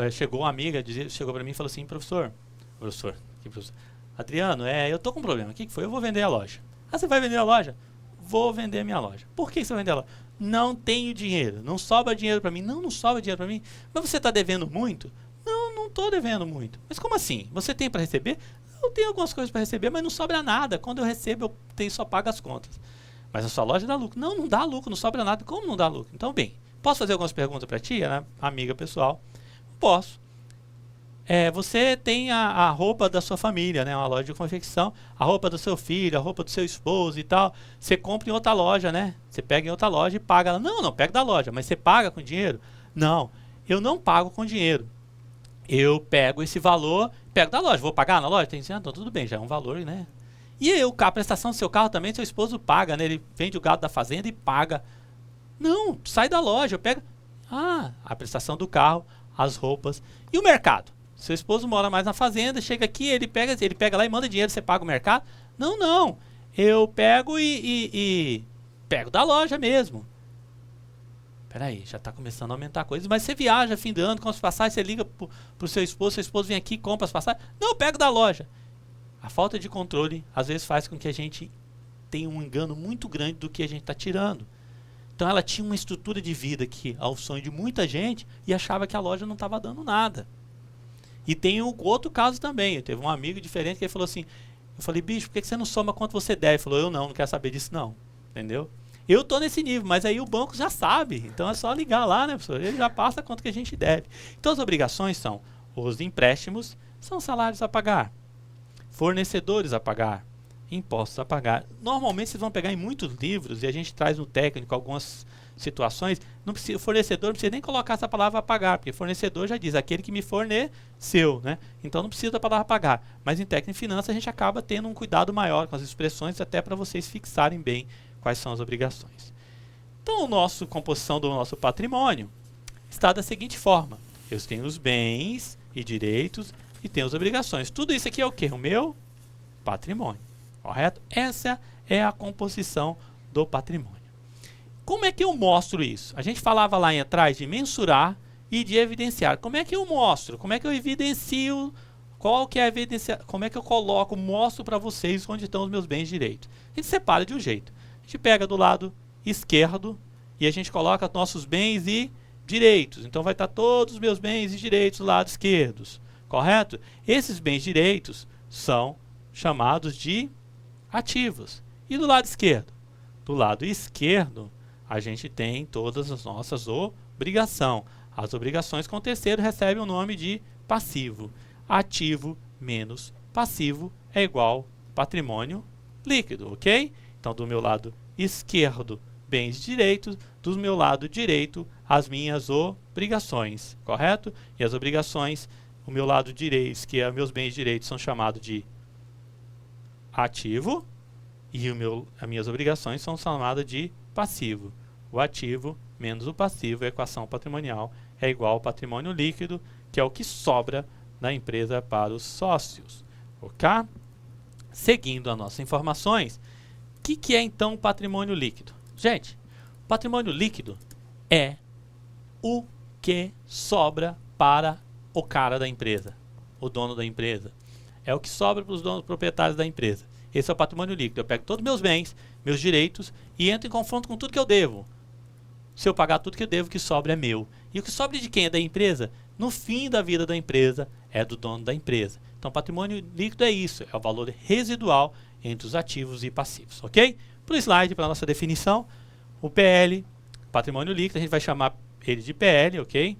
chegou uma amiga, chegou para mim e falou assim, professor, Adriano, eu tô com um problema, o que foi? Eu vou vender a loja. Ah, você vai vender a loja? Vou vender a minha loja. Por que você vai vender a loja? Não tenho dinheiro, não sobra dinheiro para mim. Não sobra dinheiro para mim. Mas você está devendo muito? Não estou devendo muito. Mas como assim? Você tem para receber? Eu tenho algumas coisas para receber, mas não sobra nada. Quando eu recebo, só pago as contas. Mas a sua loja dá lucro. Não dá lucro, não sobra nada. Como não dá lucro? Então, bem, posso fazer algumas perguntas para ti, né, amiga pessoal? Posso. Você tem a roupa da sua família, né, uma loja de confecção, a roupa do seu filho, a roupa do seu esposo e tal. Você compra em outra loja, né? Você pega em outra loja e paga. Não, pega da loja, mas você paga com dinheiro? Não, eu não pago com dinheiro. Eu pego esse valor, pego da loja. Vou pagar na loja? Então tudo bem, já é um valor, né? E a prestação do seu carro também, seu esposo paga, né? Ele vende o gado da fazenda e paga. Não, sai da loja, eu pego... a prestação do carro, as roupas e o mercado. Seu esposo mora mais na fazenda, chega aqui, ele pega lá e manda dinheiro, você paga o mercado? Não, eu pego e pego da loja mesmo. Peraí, já está começando a aumentar coisas, mas você viaja fim de ano com as passagens, você liga pro seu esposo vem aqui e compra as passagens. Não, eu pego da loja. A falta de controle, às vezes, faz com que a gente tenha um engano muito grande do que a gente está tirando. Então ela tinha uma estrutura de vida que, ao sonho de muita gente, e achava que a loja não estava dando nada. E tem outro caso também. Teve um amigo diferente que ele falou assim, eu falei, bicho, por que você não soma quanto você deve? Ele falou, eu não quero saber disso não. Entendeu? Eu tô nesse nível, mas aí o banco já sabe. Então é só ligar lá, né, professor? Ele já passa quanto que a gente deve. Então as obrigações são os empréstimos, são salários a pagar, fornecedores a pagar, impostos a pagar. Normalmente vocês vão pegar em muitos livros, e a gente traz no técnico algumas situações, o fornecedor não precisa nem colocar essa palavra a pagar, porque fornecedor já diz, aquele que me forneceu, né? Então não precisa da palavra pagar. Mas em técnica e finanças a gente acaba tendo um cuidado maior com as expressões, até para vocês fixarem bem quais são as obrigações. Então a composição do nosso patrimônio está da seguinte forma. Eu tenho os bens e direitos e tenho as obrigações. Tudo isso aqui é o quê? O meu patrimônio. Correto? Essa é a composição do patrimônio. Como é que eu mostro isso? A gente falava lá atrás de mensurar e de evidenciar. Como é que eu mostro? Como é que eu evidencio? Qual que é a evidência? Como é que eu coloco, mostro para vocês onde estão os meus bens e direitos? A gente separa de um jeito. A gente pega do lado esquerdo e a gente coloca nossos bens e direitos. Então vai estar todos os meus bens e direitos do lado esquerdo. Correto? Esses bens e direitos são chamados de ativos. E do lado esquerdo? Do lado esquerdo, a gente tem todas as nossas obrigações. As obrigações com o terceiro recebem o nome de passivo. Ativo menos passivo é igual patrimônio líquido, ok? Então, do meu lado esquerdo, bens e direitos, do meu lado direito, as minhas obrigações, correto? E as obrigações, o meu lado direito, que é meus bens e direitos, são chamados de ativo, e as minhas obrigações são chamadas de passivo. O ativo menos o passivo, a equação patrimonial, é igual ao patrimônio líquido, que é o que sobra da empresa para os sócios. Ok? Seguindo as nossas informações, o que é então patrimônio líquido? Gente, patrimônio líquido é o que sobra para o cara da empresa, o dono da empresa. É o que sobra para os donos proprietários da empresa. Esse é o patrimônio líquido. Eu pego todos os meus bens, meus direitos e entro em confronto com tudo que eu devo. Se eu pagar tudo que eu devo, o que sobra é meu. E o que sobra de quem? É da empresa? No fim da vida da empresa, é do dono da empresa. Então, patrimônio líquido é isso. É o valor residual entre os ativos e passivos. Ok? Para o slide, para a nossa definição, o PL, patrimônio líquido, a gente vai chamar ele de PL, ok?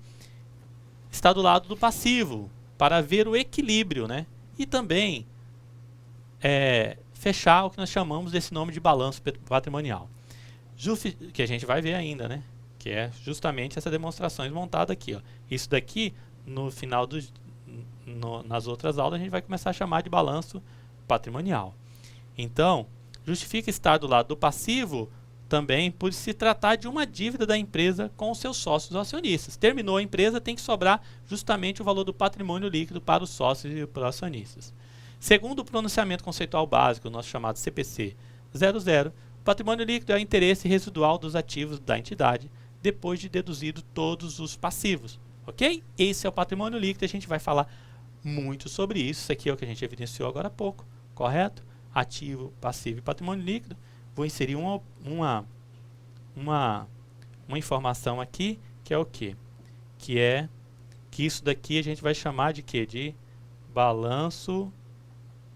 Está do lado do passivo. para ver o equilíbrio, né? E também fechar o que nós chamamos desse nome de balanço patrimonial. Que a gente vai ver ainda, né? Que é justamente essa demonstração montada aqui, ó. Isso daqui, no final nas outras aulas, a gente vai começar a chamar de balanço patrimonial. Então, justifica estar do lado do passivo também por se tratar de uma dívida da empresa com os seus sócios acionistas. Terminou a empresa, tem que sobrar justamente o valor do patrimônio líquido para os sócios e para os acionistas. Segundo o pronunciamento conceitual básico, nosso chamado CPC 00, o patrimônio líquido é o interesse residual dos ativos da entidade, depois de deduzido todos os passivos. Ok? Esse é o patrimônio líquido, a gente vai falar muito sobre isso. Isso aqui é o que a gente evidenciou agora há pouco, correto? Ativo, passivo e patrimônio líquido. Vou inserir uma informação aqui, que é o quê? Que isso daqui a gente vai chamar de quê? De balanço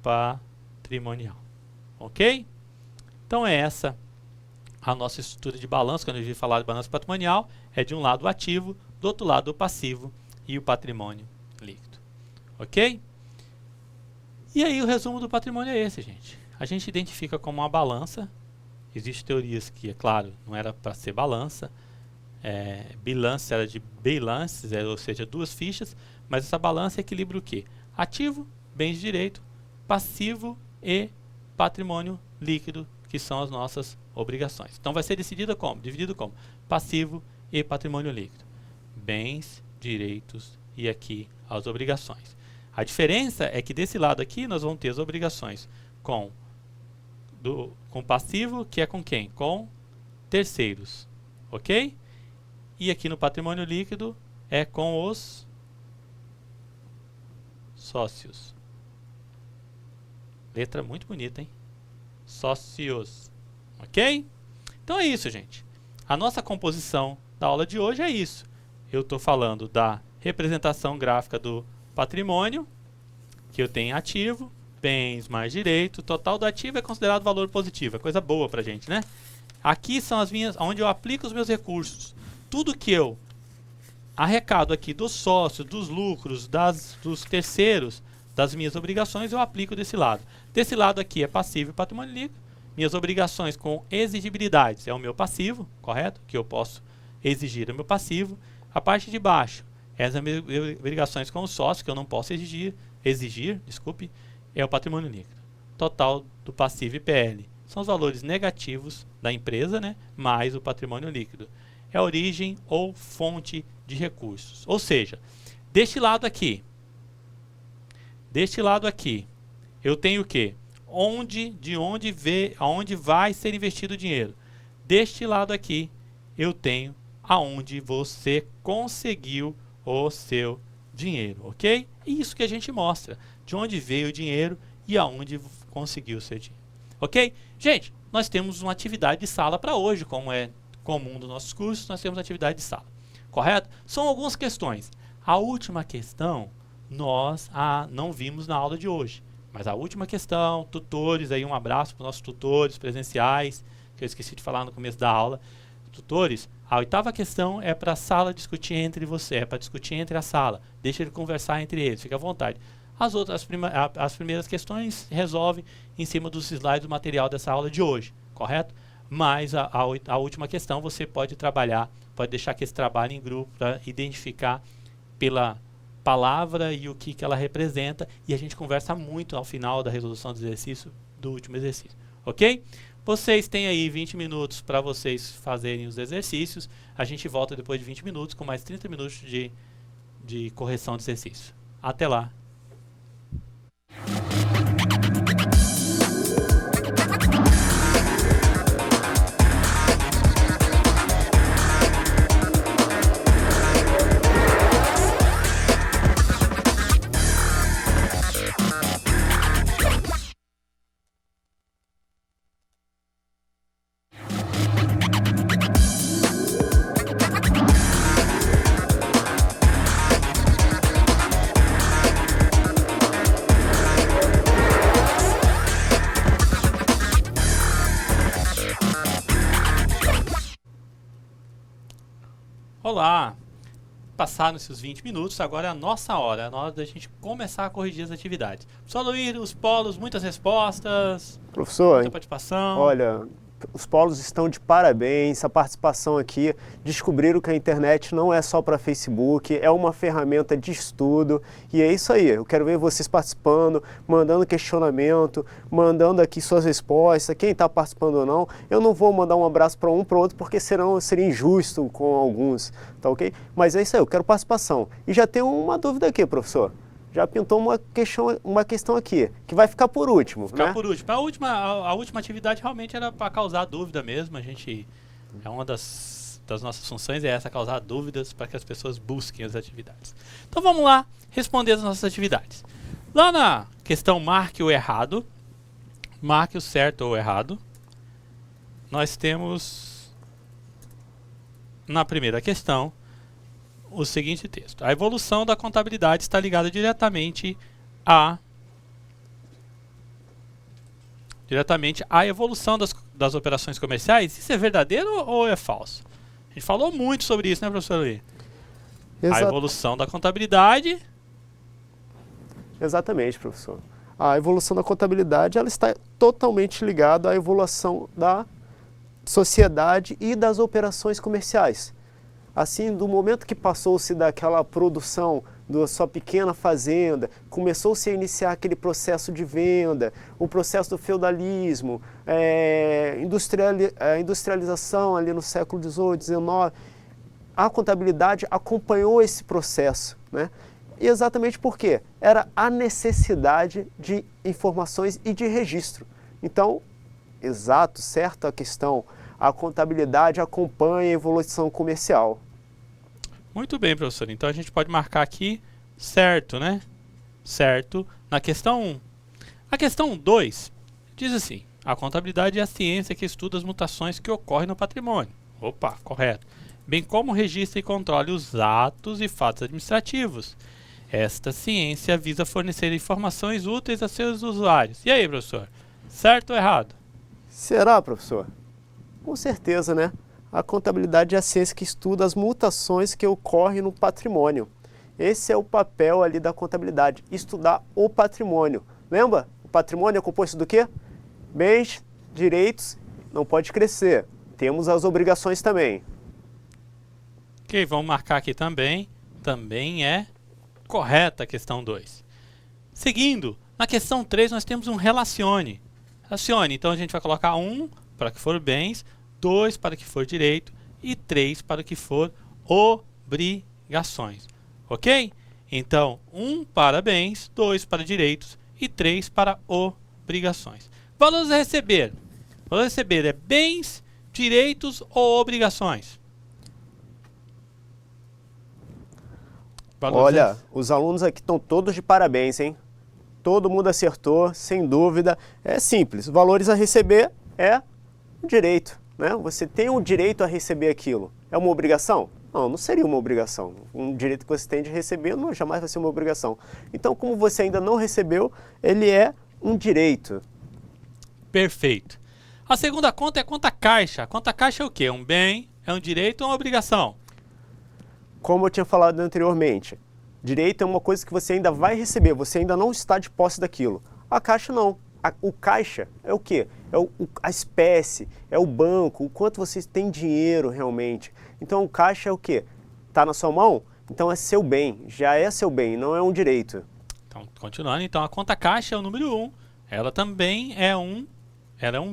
patrimonial. Ok? Então é essa a nossa estrutura de balanço. Quando a gente falar de balanço patrimonial, é de um lado o ativo, do outro lado o passivo e o patrimônio líquido. Ok? E aí o resumo do patrimônio é esse, gente. A gente identifica como uma balança. Existem teorias que, é claro, não era para ser balança. Bilance era de balances, ou seja, duas fichas. Mas essa balança equilibra o quê? Ativo, bens de direito, passivo e patrimônio líquido, que são as nossas obrigações. Então vai ser dividido como? Passivo e patrimônio líquido. Bens, direitos e aqui as obrigações. A diferença é que desse lado aqui nós vamos ter as obrigações com passivo, que é com quem? Com terceiros. Ok? E aqui no patrimônio líquido é com os sócios. Letra muito bonita, hein? Sócios. Ok? Então é isso, gente. A nossa composição da aula de hoje é isso. Eu estou falando da representação gráfica do patrimônio, que eu tenho ativo, bens mais direito. O total do ativo é considerado valor positivo. É coisa boa pra gente, né? Aqui são as minhas, onde eu aplico os meus recursos. Tudo que eu arrecado aqui dos sócios, dos lucros, dos terceiros, das minhas obrigações, eu aplico desse lado. Desse lado aqui é passivo e patrimônio líquido. Minhas obrigações com exigibilidades é o meu passivo, correto? Que eu posso exigir é o meu passivo. A parte de baixo é as minhas obrigações com o sócio, que eu não posso exigir, é o patrimônio líquido. Total do passivo e PL são os valores negativos da empresa, né? Mais o patrimônio líquido. É a origem ou fonte de recursos. Ou seja, deste lado aqui, eu tenho o quê? Aonde vai ser investido o dinheiro. Deste lado aqui, eu tenho aonde você conseguiu o seu dinheiro, ok? Isso que a gente mostra, de onde veio o dinheiro e aonde conseguiu o seu dinheiro, ok? Gente, nós temos uma atividade de sala para hoje, como é comum dos nossos cursos, nós temos atividade de sala, correto? São algumas questões. A última questão nós não vimos na aula de hoje, mas a última questão, tutores, aí um abraço para os nossos tutores presenciais, que eu esqueci de falar no começo da aula. Tutores, a oitava questão é para a sala discutir entre você, é para discutir entre a sala, deixa ele conversar entre eles, fica à vontade. As primeiras questões resolvem em cima dos slides do material dessa aula de hoje, correto? Mas a última questão você pode trabalhar, pode deixar que esse trabalho em grupo para identificar pela palavra e o que ela representa, e a gente conversa muito ao final da resolução do exercício, do último exercício, ok? Vocês têm aí 20 minutos para vocês fazerem os exercícios. A gente volta depois de 20 minutos com mais 30 minutos de correção de exercício. Até lá! Olá! passaram-se os 20 minutos, agora é a nossa hora, é a hora da gente começar a corrigir as atividades. Professor Luiz, os polos, muitas respostas, Professor, muita participação. olha, os polos estão de parabéns, a participação aqui, descobriram que a internet não é só para Facebook, é uma ferramenta de estudo, e é isso aí, eu quero ver vocês participando, mandando questionamento, mandando aqui suas respostas, quem está participando ou não. Eu não vou mandar um abraço para um para o outro, porque senão seria injusto com alguns, tá ok? Mas é isso aí, eu quero participação. E já tem uma dúvida aqui, professor. Já pintou uma questão aqui, que vai ficar por último, Ficar né? por último. A última atividade realmente era para causar dúvida mesmo. A gente, é uma das nossas funções é essa, causar dúvidas para que as pessoas busquem as atividades. Então vamos lá responder as nossas atividades. Lá na questão marque o errado, marque o certo ou errado, nós temos na primeira questão o seguinte texto: a evolução da contabilidade está ligada diretamente à evolução das operações comerciais. Isso é verdadeiro ou é falso? A gente falou muito sobre isso, né, professor Luiz? A evolução da contabilidade. Exatamente, professor. A evolução da contabilidade ela está totalmente ligada à evolução da sociedade e das operações comerciais. Assim, do momento que passou-se daquela produção da sua pequena fazenda, começou-se a iniciar aquele processo de venda, o processo do feudalismo, a industrialização ali no século XVIII, XIX, a contabilidade acompanhou esse processo, né? E exatamente porque era a necessidade de informações e de registro. Então, exato, certa a questão, a contabilidade acompanha a evolução comercial. Muito bem, professor. Então a gente pode marcar aqui certo, né? Certo. Na questão 1. A questão 2 diz assim: a contabilidade é a ciência que estuda as mutações que ocorrem no patrimônio. Opa, correto. Bem como registra e controla os atos e fatos administrativos. Esta ciência visa fornecer informações úteis a seus usuários. E aí, professor? Certo ou errado? Será, professor? Com certeza, né? A contabilidade é a ciência que estuda as mutações que ocorrem no patrimônio. Esse é o papel ali da contabilidade, estudar o patrimônio. Lembra? O patrimônio é composto do quê? Bens, direitos, não pode crescer. Temos as obrigações também. Ok, vamos marcar aqui também. Também é correta a questão 2. Seguindo, na questão 3 nós temos um relacione. Relacione, então a gente vai colocar 1 para que for bens, 2 para que for direito e 3 para que for obrigações. Ok? Então, 1 para bens, 2 para direitos e 3 para obrigações. Valores a receber. Valor a receber é bens, direitos ou obrigações? Olha, os alunos aqui estão todos de parabéns, hein? Todo mundo acertou, sem dúvida. É simples, valores a receber é um direito, né? Você tem o direito a receber aquilo. É uma obrigação? Não, não seria uma obrigação. Um direito que você tem de receber não jamais vai ser uma obrigação. Então, como você ainda não recebeu, ele é um direito. Perfeito. A segunda conta é a conta caixa. A conta caixa é o quê? É um bem, é um direito ou uma obrigação? Como eu tinha falado anteriormente, direito é uma coisa que você ainda vai receber, você ainda não está de posse daquilo. A caixa não. O caixa é o quê? É a espécie, é o banco, o quanto você tem dinheiro realmente. Então o caixa é o quê? Está na sua mão? Então é seu bem, já é seu bem, não é um direito. Então, continuando, então a conta caixa é o número 1. Ela também é um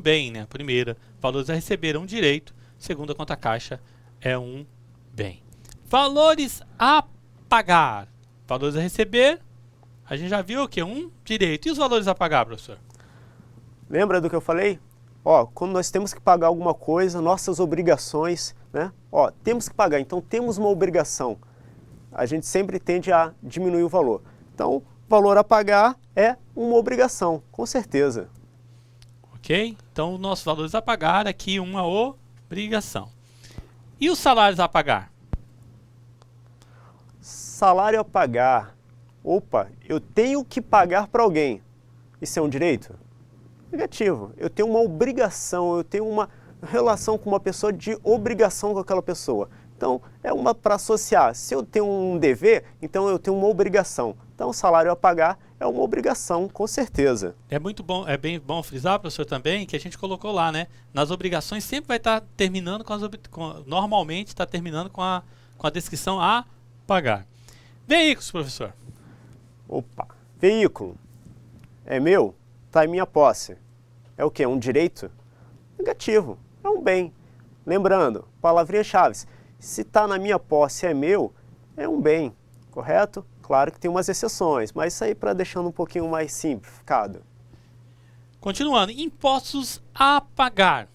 bem, né? A primeira, valores a receber é um direito. Segunda conta caixa é um bem. Valores a pagar. Valores a receber, a gente já viu o que? Um direito. E os valores a pagar, professor? Lembra do que eu falei? Ó, quando nós temos que pagar alguma coisa, nossas obrigações, né? Ó, temos que pagar, então temos uma obrigação. A gente sempre tende a diminuir o valor. Então, valor a pagar é uma obrigação, com certeza. Ok? Então, nossos valores a pagar aqui uma obrigação. E os salários a pagar? Salário a pagar. Opa, eu tenho que pagar para alguém. Isso é um direito? Negativo. Eu tenho uma obrigação, eu tenho uma relação com uma pessoa de obrigação com aquela pessoa. Então, Então, é uma para associar. Se eu tenho um dever, então eu tenho uma obrigação. Então, o salário a pagar é uma obrigação, com certeza. É muito bom, é bem bom frisar, professor, também, que a gente colocou lá, né? Nas obrigações sempre vai estar terminando normalmente está terminando com a descrição a pagar. Veículos, professor. Opa, veículo. É meu? Está em minha posse. É o quê? Um direito? Negativo. É um bem. Lembrando, palavrinha-chave. Se está na minha posse é meu, é um bem. Correto? Claro que tem umas exceções, mas isso aí para deixando um pouquinho mais simplificado. Continuando, impostos a pagar.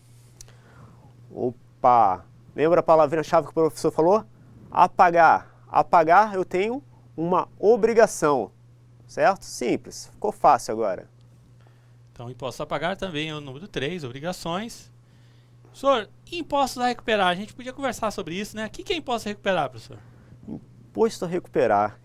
Opa, lembra a palavrinha-chave que o professor falou? Apagar. Apagar eu tenho uma obrigação, certo? Simples, ficou fácil agora. Então, impostos a pagar também é o número 3, obrigações. Professor, impostos a recuperar, a gente podia conversar sobre isso, né? O que é imposto a recuperar, professor? Imposto a recuperar.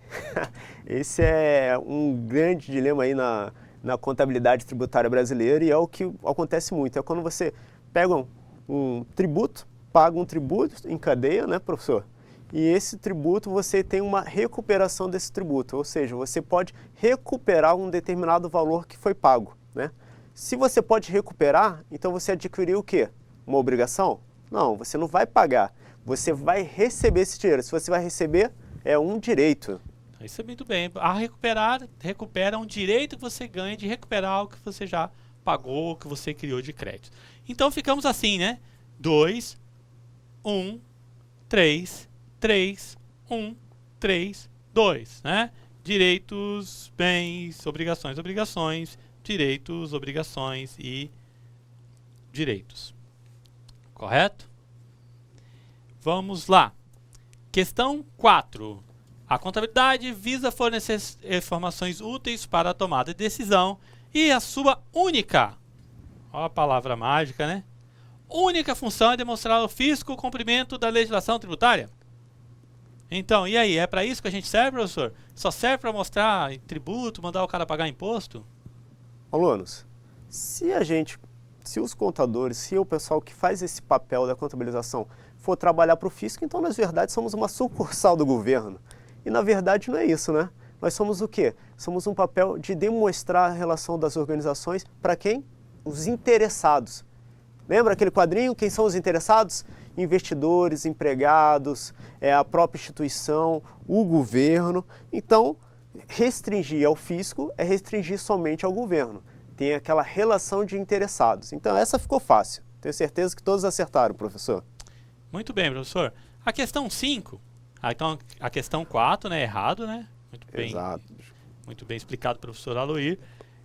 Esse é um grande dilema aí na contabilidade tributária brasileira e é o que acontece muito. É quando você pega um tributo, paga um tributo em cadeia, né, professor? E esse tributo você tem uma recuperação desse tributo, ou seja, você pode recuperar um determinado valor que foi pago, né? Se você pode recuperar, então você adquiriu o quê? Uma obrigação? Não, você não vai pagar, você vai receber esse dinheiro. Se você vai receber, é um direito. Isso é muito bem. A recupera um direito que você ganha de recuperar o que você já pagou, que você criou de crédito. Então ficamos assim, né? 2, 1, 3, 3, 1, 3, 2, né? Direitos, bens, obrigações, obrigações, direitos, obrigações e direitos. Correto? Vamos lá. Questão 4. A contabilidade visa fornecer informações úteis para a tomada de decisão e a sua única, ó a palavra mágica, né? Única função é demonstrar ao fisco o cumprimento da legislação tributária. Então, e aí? É para isso que a gente serve, professor? Só serve para mostrar tributo, mandar o cara pagar imposto? Alunos, se os contadores, se o pessoal que faz esse papel da contabilização for trabalhar para o fisco, então, na verdade, somos uma sucursal do governo. E, na verdade, não é isso, né? Nós somos o quê? Somos um papel de demonstrar a relação das organizações para quem? Os interessados. Lembra aquele quadrinho? Quem são os interessados? Investidores, empregados, a própria instituição, o governo. Então, restringir ao fisco é restringir somente ao governo. Tem aquela relação de interessados. Então, essa ficou fácil. Tenho certeza que todos acertaram, professor. Muito bem, professor. A questão 5, então a questão 4, né, errado, né? Exato. Muito bem explicado, professor Aloir.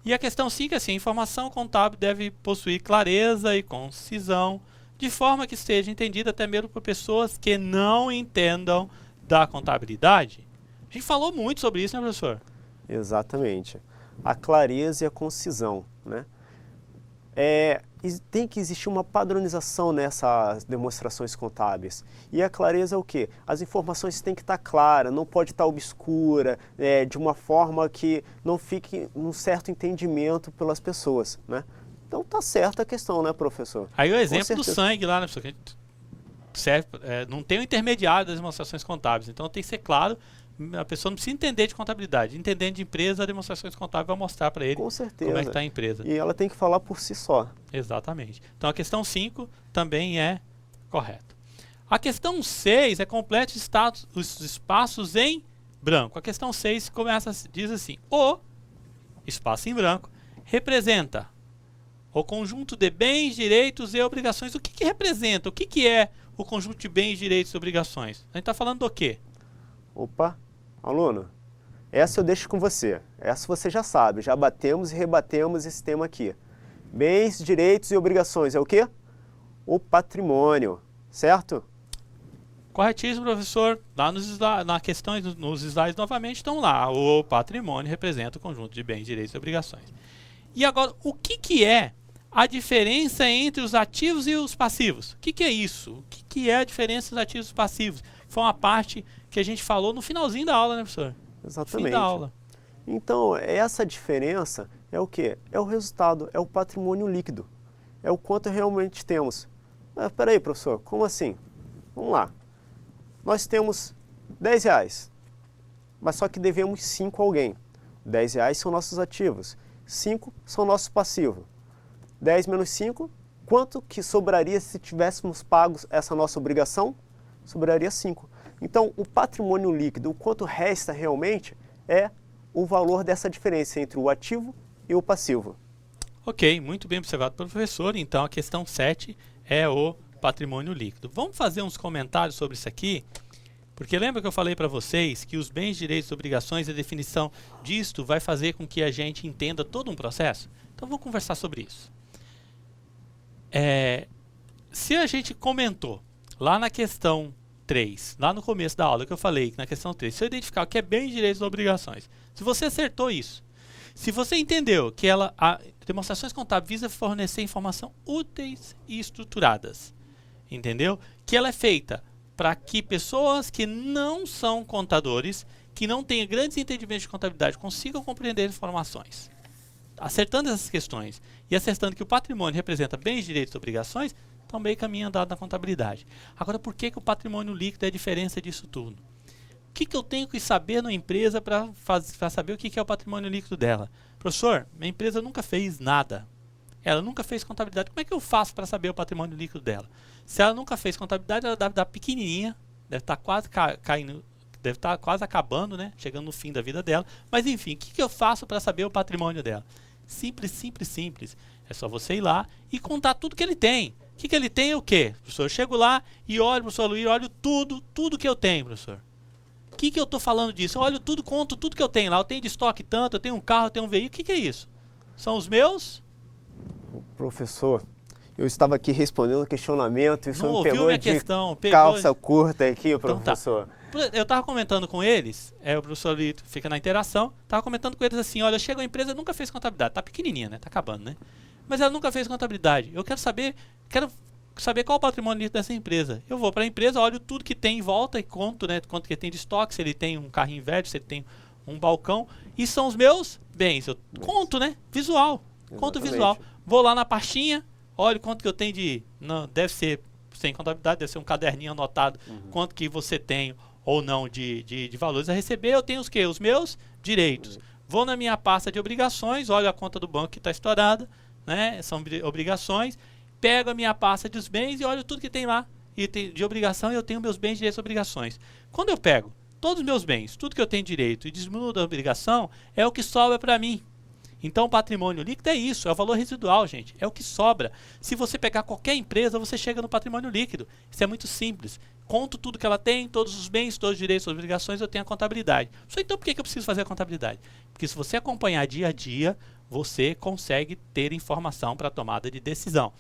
E a questão 5 é assim, a informação contábil deve possuir clareza e concisão, de forma que esteja entendida até mesmo por pessoas que não entendam da contabilidade. A gente falou muito sobre isso, né, professor? Exatamente. A clareza e a concisão, né? Tem que existir uma padronização nessas demonstrações contábeis. E a clareza é o quê? As informações têm que estar claras, não pode estar obscura, de uma forma que não fique um certo entendimento pelas pessoas, né? Então tá certa a questão, né, professor? Aí o exemplo do sangue lá, né, professor? Que serve, não tem o intermediário das demonstrações contábeis, então tem que ser claro. A pessoa não precisa entender de contabilidade. Entendendo de empresa, a demonstrações contábeis vai mostrar para ele como é que está a empresa. E ela tem que falar por si só. Exatamente. Então a questão 5 também é correta. A questão 6 é complete os espaços em branco. A questão 6 diz assim: o espaço em branco representa o conjunto de bens, direitos e obrigações. O que representa? O que é o conjunto de bens, direitos e obrigações? A gente está falando do quê? Opa, aluno, essa eu deixo com você. Essa você já sabe, já batemos e rebatemos esse tema aqui. Bens, direitos e obrigações é o quê? O patrimônio, certo? Corretíssimo, professor. Lá na questão, nos slides novamente estão lá. O patrimônio representa o conjunto de bens, direitos e obrigações. E agora, o que é a diferença entre os ativos e os passivos? O que é isso? O que é a diferença dos ativos e passivos? Foi uma parte que a gente falou no finalzinho da aula, né, professor? Exatamente. Fim da aula. Então, essa diferença é o quê? É o resultado, é o patrimônio líquido. É o quanto realmente temos. Mas, peraí, professor, como assim? Vamos lá. nós temos R$10, mas só que devemos 5 a alguém. R$10 são nossos ativos, 5 são nossos passivos. 10 menos 5, quanto que sobraria se tivéssemos pagos essa nossa obrigação? Sobraria 5. Então, o patrimônio líquido, o quanto resta realmente, é o valor dessa diferença entre o ativo e o passivo. Ok, muito bem observado pelo professor. Então, a questão 7 é o patrimônio líquido. Vamos fazer uns comentários sobre isso aqui, porque lembra que eu falei para vocês que os bens, direitos e obrigações, a definição disto vai fazer com que a gente entenda todo um processo? Então, vamos conversar sobre isso. Se a gente comentou lá na questão 3, lá no começo da aula que eu falei, na questão 3, se eu identificar o que é bens, direitos e obrigações, se você acertou isso, se você entendeu que a demonstrações contábeis visa fornecer informação úteis e estruturadas, entendeu? Que ela é feita para que pessoas que não são contadores, que não tenham grandes entendimentos de contabilidade, consigam compreender informações. Acertando essas questões e acertando que o patrimônio representa bens, direitos e obrigações, também caminho andado na contabilidade. Agora, por que o patrimônio líquido é a diferença disso tudo? O que eu tenho que saber na empresa para saber o que é o patrimônio líquido dela? Professor, minha empresa nunca fez nada. Ela nunca fez contabilidade. Como é que eu faço para saber o patrimônio líquido dela? Se ela nunca fez contabilidade, ela deve estar pequenininha, deve estar quase caindo, deve estar quase acabando, né? Chegando no fim da vida dela. Mas enfim, o que eu faço para saber o patrimônio dela? Simples, simples, simples. É só você ir lá e contar tudo que ele tem. O que ele tem é o quê? Professor, eu chego lá e olho, professor Luiz, olho tudo que eu tenho, professor. O que eu estou falando disso? Eu olho tudo, conto tudo que eu tenho lá. Eu tenho de estoque tanto, eu tenho um carro, eu tenho um veículo. O que é isso? São os meus? Professor, eu estava aqui respondendo o questionamento e o senhor me pegou minha de questão, calça curta aqui, então, professor. Tá. Eu estava comentando com eles, o professor ali fica na interação, estava comentando com eles assim, olha, chega a empresa, nunca fez contabilidade, tá pequenininha, né? Tá acabando, né? Mas ela nunca fez contabilidade. Eu quero saber qual o patrimônio líquido dessa empresa. Eu vou para a empresa, olho tudo que tem em volta e conto, né? Quanto que tem de estoque, se ele tem um carrinho velho, se ele tem um balcão. E são os meus bens. Eu conto, né? Visual. Conto visual. Vou lá na pastinha, olho quanto que eu tenho de... Não, deve ser sem contabilidade, deve ser um caderninho anotado. Quanto que você tem ou não de valores a receber. Eu tenho os quê? Os meus direitos. Vou na minha pasta de obrigações, olho a conta do banco que está estourada, né? São obrigações. Pego a minha pasta dos bens e olho tudo que tem lá. E de obrigação eu tenho meus bens, direitos e obrigações. Quando eu pego todos os meus bens, tudo que eu tenho direito e diminuo da obrigação, é o que sobra para mim. Então o patrimônio líquido é isso, é o valor residual, gente. É o que sobra. Se você pegar qualquer empresa, você chega no patrimônio líquido. Isso é muito simples. Conto tudo que ela tem, todos os bens, todos os direitos e obrigações, eu tenho a contabilidade. Só então por que eu preciso fazer a contabilidade? Porque se você acompanhar dia a dia, você consegue ter informação para a tomada de decisão.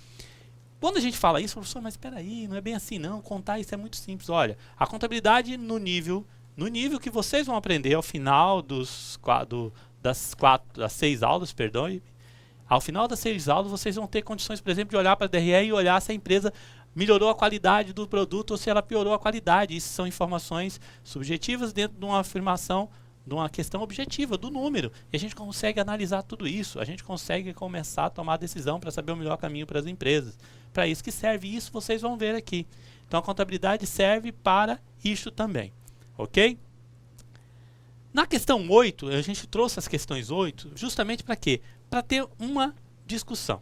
Quando a gente fala isso, professor, mas espera aí, não é bem assim não, contar isso é muito simples. Olha, a contabilidade no nível que vocês vão aprender ao final das 6 aulas, perdoe, ao final das 6 aulas vocês vão ter condições, por exemplo, de olhar para a DRE e olhar se a empresa melhorou a qualidade do produto ou se ela piorou a qualidade. Isso são informações subjetivas dentro de uma afirmação, de uma questão objetiva, do número. E a gente consegue analisar tudo isso, a gente consegue começar a tomar decisão para saber o melhor caminho para as empresas. Para isso que serve isso, vocês vão ver aqui. Então a contabilidade serve para isso também, ok? Na questão 8, a gente trouxe as questões 8 justamente para quê? Para ter uma discussão.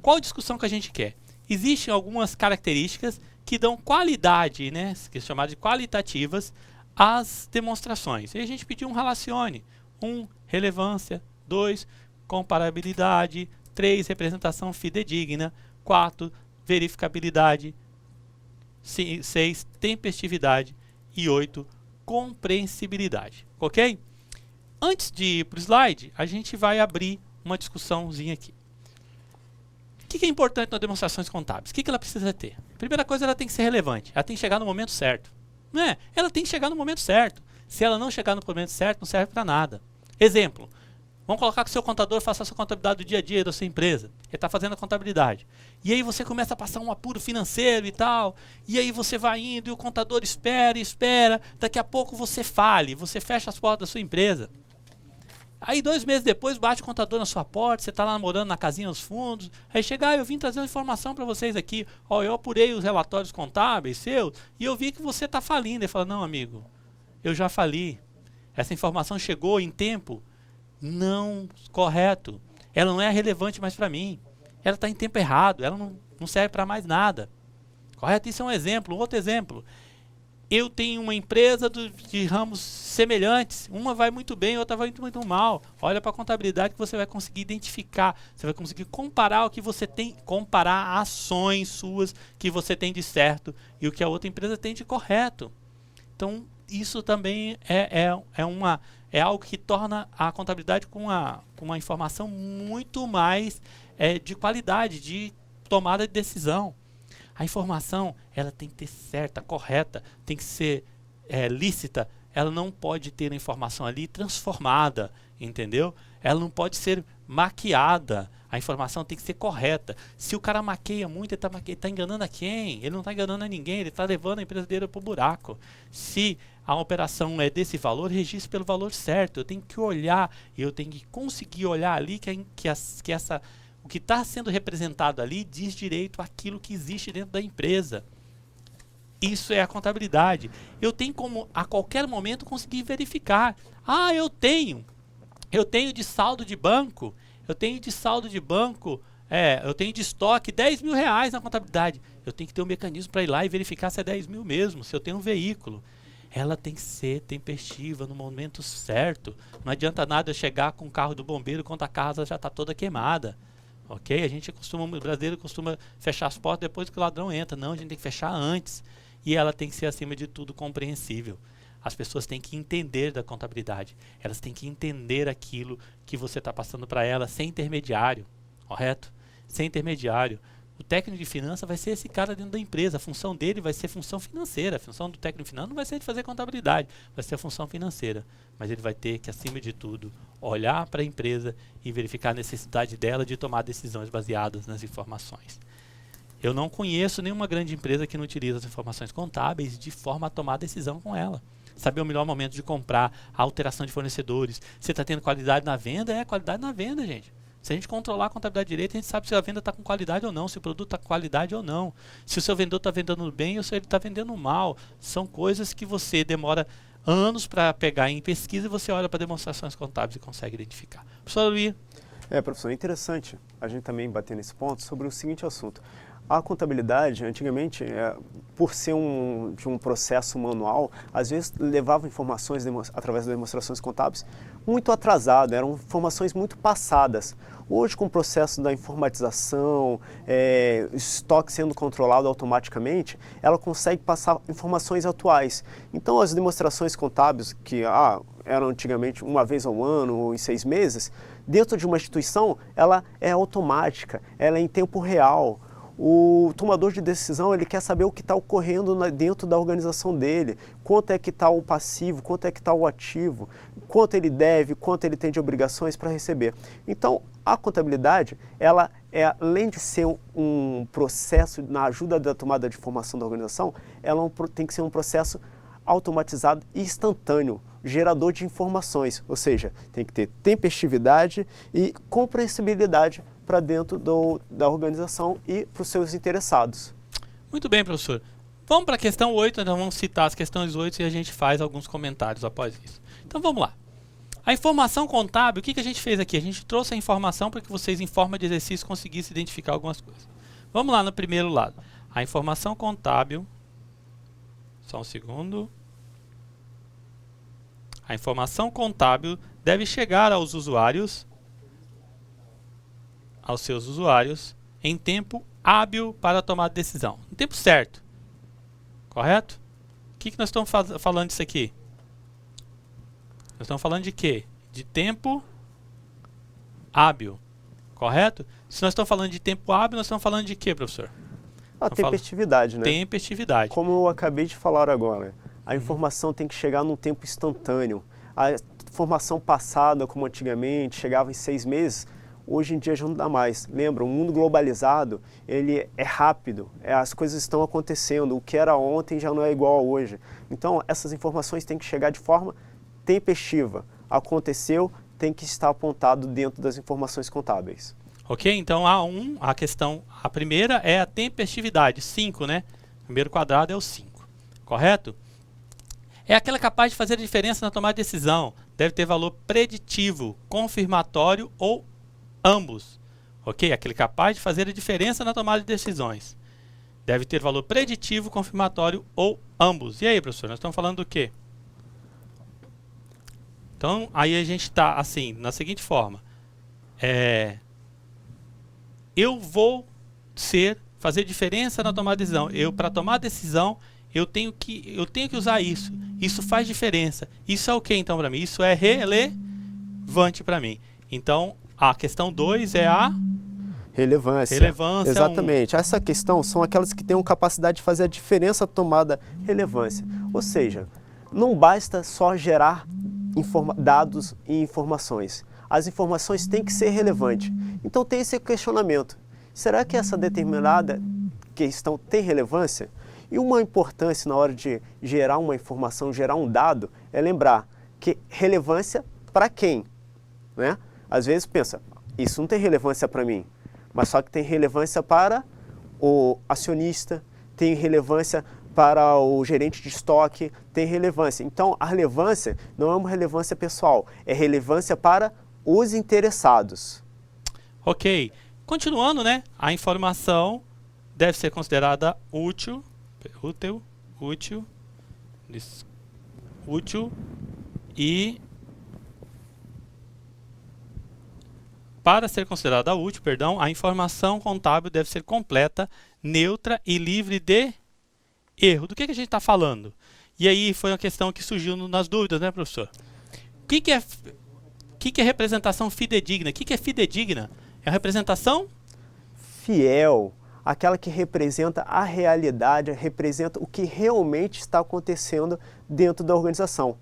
Qual discussão que a gente quer? Existem algumas características que dão qualidade, né, que é chamado de qualitativas, às demonstrações. E a gente pediu um relacione. 1, relevância. 2, comparabilidade. 3, representação fidedigna. 4, verificabilidade. 6, tempestividade. E 8, compreensibilidade. Ok? Antes de ir para o slide, a gente vai abrir uma discussãozinha aqui. O que é importante nas demonstrações contábeis? O que ela precisa ter? Primeira coisa, ela tem que ser relevante. Ela tem que chegar no momento certo. Não é? Ela tem que chegar no momento certo. Se ela não chegar no momento certo, não serve para nada. Exemplo. Vamos colocar que o seu contador faça a sua contabilidade do dia a dia da sua empresa. Ele está fazendo a contabilidade. E aí você começa a passar um apuro financeiro e tal. E aí você vai indo e o contador espera e espera. Daqui a pouco você fale, você fecha as portas da sua empresa. Aí 2 meses depois bate o contador na sua porta, você está lá morando na casinha dos fundos, aí chega, eu vim trazer uma informação para vocês aqui, ó, eu apurei os relatórios contábeis seus e eu vi que você está falindo. Ele fala, não amigo, eu já fali, essa informação chegou em tempo não correto, ela não é relevante mais para mim, ela está em tempo errado, ela não serve para mais nada. Correto? Isso é um exemplo. Um outro exemplo. Eu tenho uma empresa de ramos semelhantes. Uma vai muito bem, outra vai muito mal. Olha para a contabilidade que você vai conseguir identificar. Você vai conseguir comparar o que você tem, comparar ações suas que você tem de certo e o que a outra empresa tem de correto. Então, isso também é algo que torna a contabilidade com uma informação muito mais de qualidade, de tomada de decisão. A informação, ela tem que ter certa, correta, tem que ser lícita, ela não pode ter a informação ali transformada, entendeu? Ela não pode ser maquiada, a informação tem que ser correta. Se o cara maqueia muito, ele está enganando a quem? Ele não está enganando a ninguém, ele está levando a empresa dele para o buraco. Se a operação é desse valor, registre pelo valor certo, eu tenho que olhar, eu tenho que conseguir olhar ali o que está sendo representado ali diz direito àquilo que existe dentro da empresa. Isso é a contabilidade. Eu tenho como, a qualquer momento, conseguir verificar. Ah, eu tenho de saldo de banco, eu tenho de estoque 10 mil reais na contabilidade. Eu tenho que ter um mecanismo para ir lá e verificar se é 10 mil mesmo, se eu tenho um veículo. Ela tem que ser tempestiva no momento certo. Não adianta nada eu chegar com o carro do bombeiro quando a casa já está toda queimada. Ok? O brasileiro costuma fechar as portas depois que o ladrão entra. Não, a gente tem que fechar antes. E ela tem que ser, acima de tudo, compreensível. As pessoas têm que entender da contabilidade. Elas têm que entender aquilo que você está passando para elas sem intermediário. Correto? Sem intermediário. O técnico de finanças vai ser esse cara dentro da empresa. A função dele vai ser função financeira. A função do técnico de finanças não vai ser de fazer contabilidade, vai ser a função financeira. Mas ele vai ter que, acima de tudo, olhar para a empresa e verificar a necessidade dela de tomar decisões baseadas nas informações. Eu não conheço nenhuma grande empresa que não utiliza as informações contábeis de forma a tomar decisão com ela. Saber o melhor momento de comprar, a alteração de fornecedores. Você está tendo qualidade na venda? É qualidade na venda, gente. Se a gente controlar a contabilidade direito, a gente sabe se a venda está com qualidade ou não, se o produto está com qualidade ou não. Se o seu vendedor está vendendo bem ou se ele está vendendo mal. São coisas que você demora anos para pegar em pesquisa e você olha para demonstrações contábeis e consegue identificar. Professor Luiz. Professor, é interessante a gente também bater nesse ponto sobre o seguinte assunto. A contabilidade, antigamente, por ser de um processo manual, às vezes levava informações através das demonstrações contábeis muito atrasadas, eram informações muito passadas. Hoje, com o processo da informatização, estoque sendo controlado automaticamente, ela consegue passar informações atuais. Então, as demonstrações contábeis, que eram antigamente uma vez ao ano ou em 6 meses, dentro de uma instituição, ela é automática, ela é em tempo real. O tomador de decisão, ele quer saber o que está ocorrendo dentro da organização dele, quanto é que está o passivo, quanto é que está o ativo, quanto ele deve, quanto ele tem de obrigações para receber. Então, a contabilidade, ela além de ser um processo na ajuda da tomada de informação da organização, ela tem que ser um processo automatizado e instantâneo, gerador de informações, ou seja, tem que ter tempestividade e compreensibilidade para dentro da organização e para os seus interessados. Muito bem, professor. Vamos para a questão 8, então vamos citar as questões 8 e a gente faz alguns comentários após isso. Então vamos lá. A informação contábil, o que a gente fez aqui? A gente trouxe a informação para que vocês, em forma de exercício, conseguissem identificar algumas coisas. Vamos lá no primeiro lado. A informação contábil... Só um segundo. A informação contábil deve chegar aos seus usuários, em tempo hábil para tomar decisão. No tempo certo. Correto? O que nós estamos falando disso aqui? Nós estamos falando de quê? De tempo hábil. Correto? Se nós estamos falando de tempo hábil, nós estamos falando de quê, professor? A tempestividade, né? Tempestividade. Como eu acabei de falar agora, a informação tem que chegar num tempo instantâneo. A informação passada, como antigamente, chegava em 6 meses, hoje em dia já não dá mais. Lembra, o mundo globalizado, ele é rápido, as coisas estão acontecendo, o que era ontem já não é igual a hoje. Então, essas informações têm que chegar de forma tempestiva. Aconteceu, tem que estar apontado dentro das informações contábeis. Ok? Então, a primeira é a tempestividade, 5, né? O primeiro quadrado é o 5, correto? É aquela capaz de fazer a diferença na tomada de decisão. Deve ter valor preditivo, confirmatório ou ambos. Ok? Aquele capaz de fazer a diferença na tomada de decisões. Deve ter valor preditivo, confirmatório ou ambos. E aí, professor, nós estamos falando do quê? Então, aí a gente está assim, na seguinte forma. Eu vou fazer diferença na tomada de decisão. Para tomar decisão, eu tenho que usar isso. Isso faz diferença. Isso é o que então para mim? Isso é relevante para mim. Então, a questão 2 é a relevância. Relevância. Exatamente. Essa questão são aquelas que têm capacidade de fazer a diferença na tomada relevância. Ou seja, não basta só gerar dados e informações. As informações têm que ser relevantes. Então tem esse questionamento. Será que essa determinada questão tem relevância? E uma importância na hora de gerar uma informação, gerar um dado, é lembrar que relevância para quem? Né? Às vezes pensa, isso não tem relevância para mim, mas só que tem relevância para o acionista, tem relevância para o gerente de estoque, tem relevância. Então, a relevância não é uma relevância pessoal, é relevância para os interessados. Ok. Continuando, né? A informação deve ser considerada útil e para ser considerada útil, a informação contábil deve ser completa, neutra e livre de erro. Do que a gente está falando? E aí foi uma questão que surgiu nas dúvidas, né, professor? O que é representação fidedigna? O que é fidedigna? É a representação fiel, aquela que representa a realidade, representa o que realmente está acontecendo dentro da organização.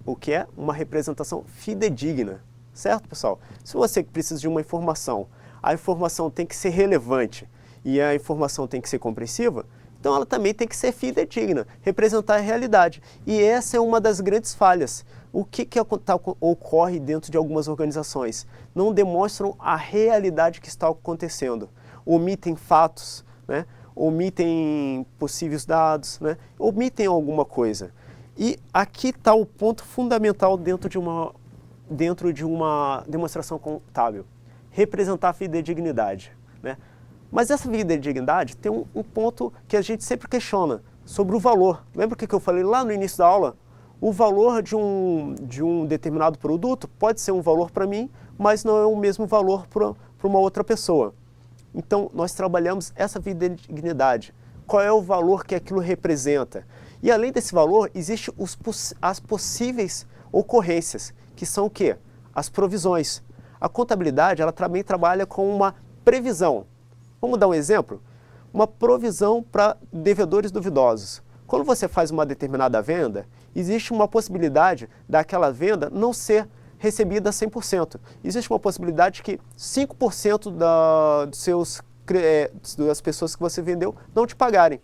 O que é uma representação fidedigna, certo, pessoal? Se você precisa de uma informação, a informação tem que ser relevante e a informação tem que ser compreensiva, então ela também tem que ser fidedigna, representar a realidade. E essa é uma das grandes falhas. O que ocorre dentro de algumas organizações? Não demonstram a realidade que está acontecendo. Omitem fatos, né? Omitem possíveis dados, né? Omitem alguma coisa. E aqui está o ponto fundamental dentro de uma demonstração contábil. Representar a fidedignidade, né? Mas essa fidedignidade tem um ponto que a gente sempre questiona, sobre o valor. Lembra o que eu falei lá no início da aula? O valor de um determinado produto pode ser um valor para mim, mas não é o mesmo valor para uma outra pessoa. Então, nós trabalhamos essa fidedignidade. Qual é o valor que aquilo representa? E além desse valor, existem as possíveis ocorrências, que são o quê? As provisões. A contabilidade, ela também trabalha com uma previsão. Vamos dar um exemplo? Uma provisão para devedores duvidosos. Quando você faz uma determinada venda, existe uma possibilidade daquela venda não ser recebida 100%. Existe uma possibilidade que 5% das pessoas que você vendeu não te pagarem.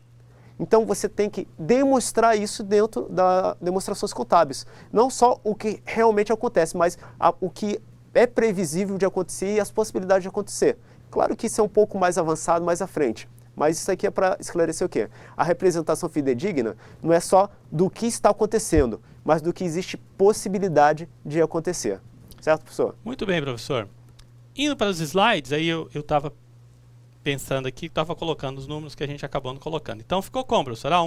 Então você tem que demonstrar isso dentro das demonstrações contábeis. Não só o que realmente acontece, mas o que é previsível de acontecer e as possibilidades de acontecer. Claro que isso é um pouco mais avançado mais à frente, mas isso aqui é para esclarecer o quê? A representação fidedigna não é só do que está acontecendo, mas do que existe possibilidade de acontecer. Certo, professor? Muito bem, professor. Indo para os slides, aí eu estava pensando aqui, estava colocando os números que a gente acabou não colocando. Então ficou como, professor? A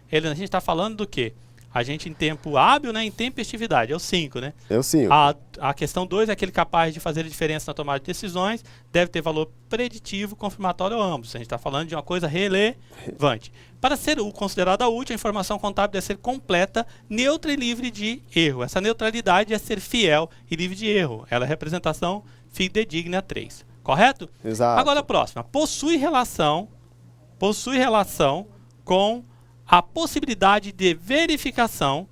gente está falando do quê? A gente em tempo hábil, né, em tempestividade, é o 5, né? É o 5. A questão 2 é aquele capaz de fazer a diferença na tomada de decisões, deve ter valor preditivo, confirmatório ou ambos. A gente está falando de uma coisa relevante. Para ser considerada útil, a informação contábil deve ser completa, neutra e livre de erro. Essa neutralidade é ser fiel e livre de erro. Ela é a representação fidedigna 3. Correto? Exato. Agora a próxima. Possui relação com a possibilidade de verificação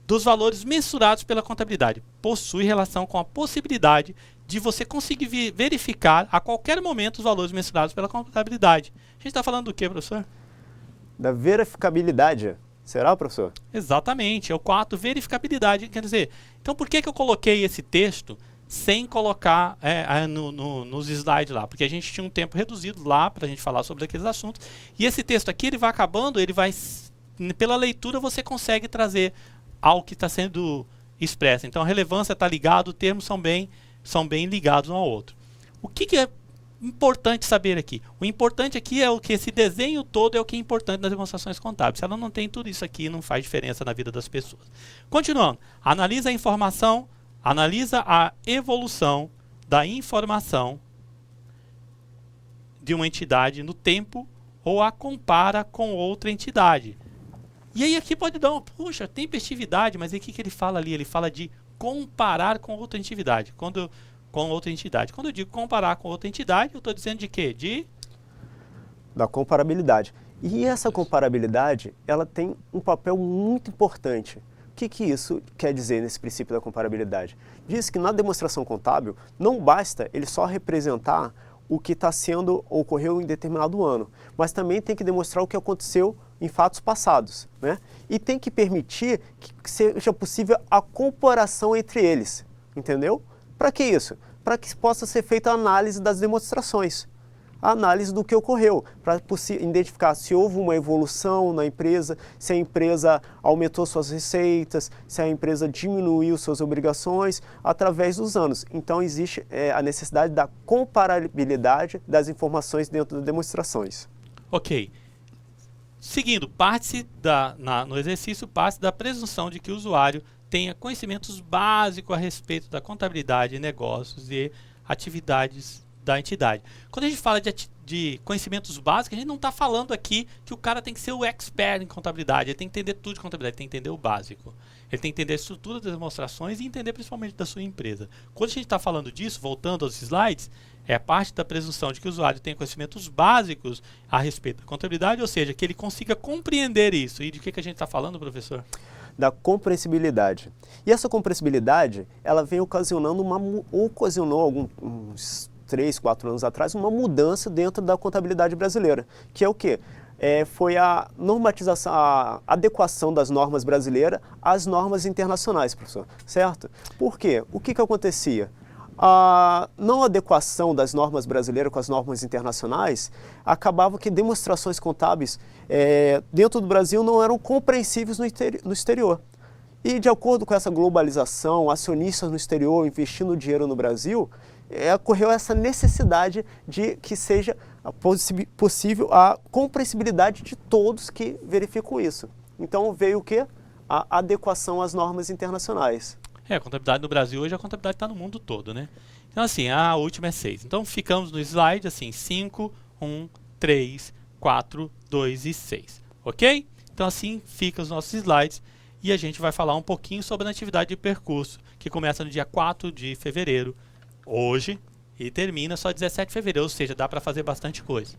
dos valores mensurados pela contabilidade. Possui relação com a possibilidade de você conseguir verificar a qualquer momento os valores mensurados pela contabilidade. A gente está falando do que, professor? Da verificabilidade. Será, professor? Exatamente, é o 4, verificabilidade. Quer dizer, então por que eu coloquei esse texto sem colocar nos slides lá? Porque a gente tinha um tempo reduzido lá para a gente falar sobre aqueles assuntos. E esse texto aqui, ele vai acabando, pela leitura você consegue trazer ao que está sendo expresso. Então a relevância está ligada, os termos são bem ligados um ao outro. O que é importante saber aqui? O importante aqui é o que esse desenho todo é o que é importante nas demonstrações contábeis. Se ela não tem tudo isso aqui, não faz diferença na vida das pessoas. Continuando, analisa a informação, analisa a evolução da informação de uma entidade no tempo ou a compara com outra entidade. E aí aqui pode dar puxa, tempestividade, mas aí o que ele fala ali? Ele fala de comparar com outra entidade. Quando eu digo comparar com outra entidade, eu estou dizendo de quê? Da comparabilidade. E essa comparabilidade, ela tem um papel muito importante. O que isso quer dizer nesse princípio da comparabilidade? Diz que na demonstração contábil, não basta ele só representar o que ocorreu em determinado ano, mas também tem que demonstrar o que aconteceu em fatos passados, né? E tem que permitir que seja possível a comparação entre eles, entendeu? Para que isso? Para que possa ser feita a análise das demonstrações, a análise do que ocorreu, para identificar se houve uma evolução na empresa, se a empresa aumentou suas receitas, se a empresa diminuiu suas obrigações através dos anos. Então existe a necessidade da comparabilidade das informações dentro das demonstrações. Ok. Seguindo, no exercício, parte da presunção de que o usuário tenha conhecimentos básicos a respeito da contabilidade, negócios e atividades da entidade. Quando a gente fala de conhecimentos básicos, a gente não está falando aqui que o cara tem que ser o expert em contabilidade, ele tem que entender tudo de contabilidade, ele tem que entender o básico. Ele tem que entender a estrutura das demonstrações e entender principalmente da sua empresa. Quando a gente está falando disso, voltando aos slides, é a parte da presunção de que o usuário tem conhecimentos básicos a respeito da contabilidade, ou seja, que ele consiga compreender isso. E de que a gente está falando, professor? Da compreensibilidade. E essa compreensibilidade, ela vem ocasionou uns 3, 4 anos atrás, uma mudança dentro da contabilidade brasileira, que é o quê? Foi a normatização, a adequação das normas brasileiras às normas internacionais, professor, certo? Por quê? O que acontecia? A não adequação das normas brasileiras com as normas internacionais acabava que demonstrações contábeis dentro do Brasil não eram compreensíveis no exterior. E de acordo com essa globalização, acionistas no exterior investindo dinheiro no Brasil, ocorreu essa necessidade de que seja possível a compreensibilidade de todos que verificam isso. Então veio o quê? A adequação às normas internacionais. A contabilidade no Brasil hoje, a contabilidade está no mundo todo, né? Então assim, a última é 6. Então ficamos no slide assim, 5, 1, 3, 4, 2 e 6. Ok? Então assim ficam os nossos slides e a gente vai falar um pouquinho sobre a atividade de percurso, que começa no dia 4 de fevereiro, hoje, e termina só 17 de fevereiro, ou seja, dá para fazer bastante coisa.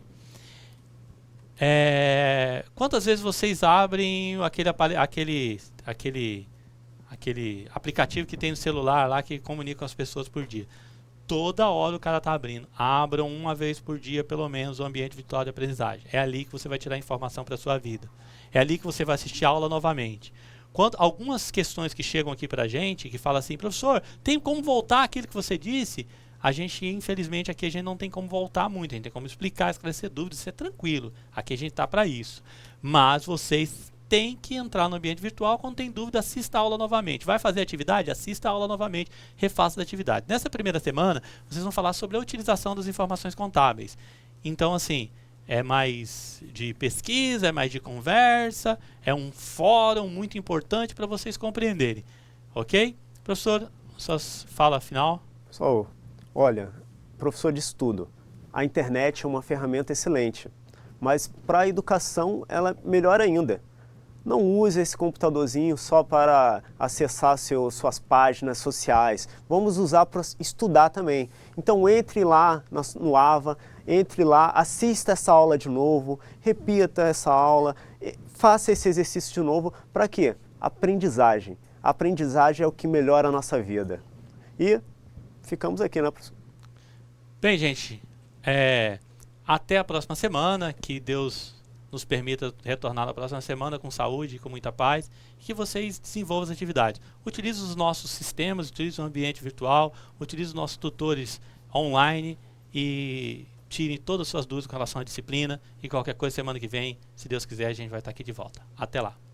Quantas vezes vocês abrem aquele aplicativo que tem no celular lá que comunica com as pessoas por dia? Toda hora o cara está abrindo. Abram uma vez por dia, pelo menos, o ambiente virtual de aprendizagem. É ali que você vai tirar informação para a sua vida. É ali que você vai assistir a aula novamente. Algumas questões que chegam aqui para a gente, que falam assim, professor, tem como voltar aquilo que você disse? A gente, infelizmente, aqui a gente não tem como voltar muito. A gente tem como explicar, esclarecer dúvidas, isso é tranquilo. Aqui a gente está para isso. Mas vocês tem que entrar no ambiente virtual. Quando tem dúvida, assista a aula novamente. Vai fazer atividade? Assista a aula novamente, refaça a atividade. Nessa primeira semana, vocês vão falar sobre a utilização das informações contábeis. Então, assim, é mais de pesquisa, é mais de conversa, é um fórum muito importante para vocês compreenderem. Ok? Professor, sua fala final. Pessoal, olha, professor de estudo, a internet é uma ferramenta excelente, mas para a educação ela é melhor ainda. Não use esse computadorzinho só para acessar suas páginas sociais. Vamos usar para estudar também. Então entre lá no AVA, entre lá, assista essa aula de novo, repita essa aula, faça esse exercício de novo. Para quê? Aprendizagem. A aprendizagem é o que melhora a nossa vida. E ficamos aqui, né, professor? Bem, gente, até a próxima semana. Que Deus nos permita retornar na próxima semana com saúde e com muita paz, e que vocês desenvolvam as atividades. Utilize os nossos sistemas, utilize o ambiente virtual, utilize os nossos tutores online e tirem todas as suas dúvidas com relação à disciplina, e qualquer coisa semana que vem, se Deus quiser, a gente vai estar aqui de volta. Até lá!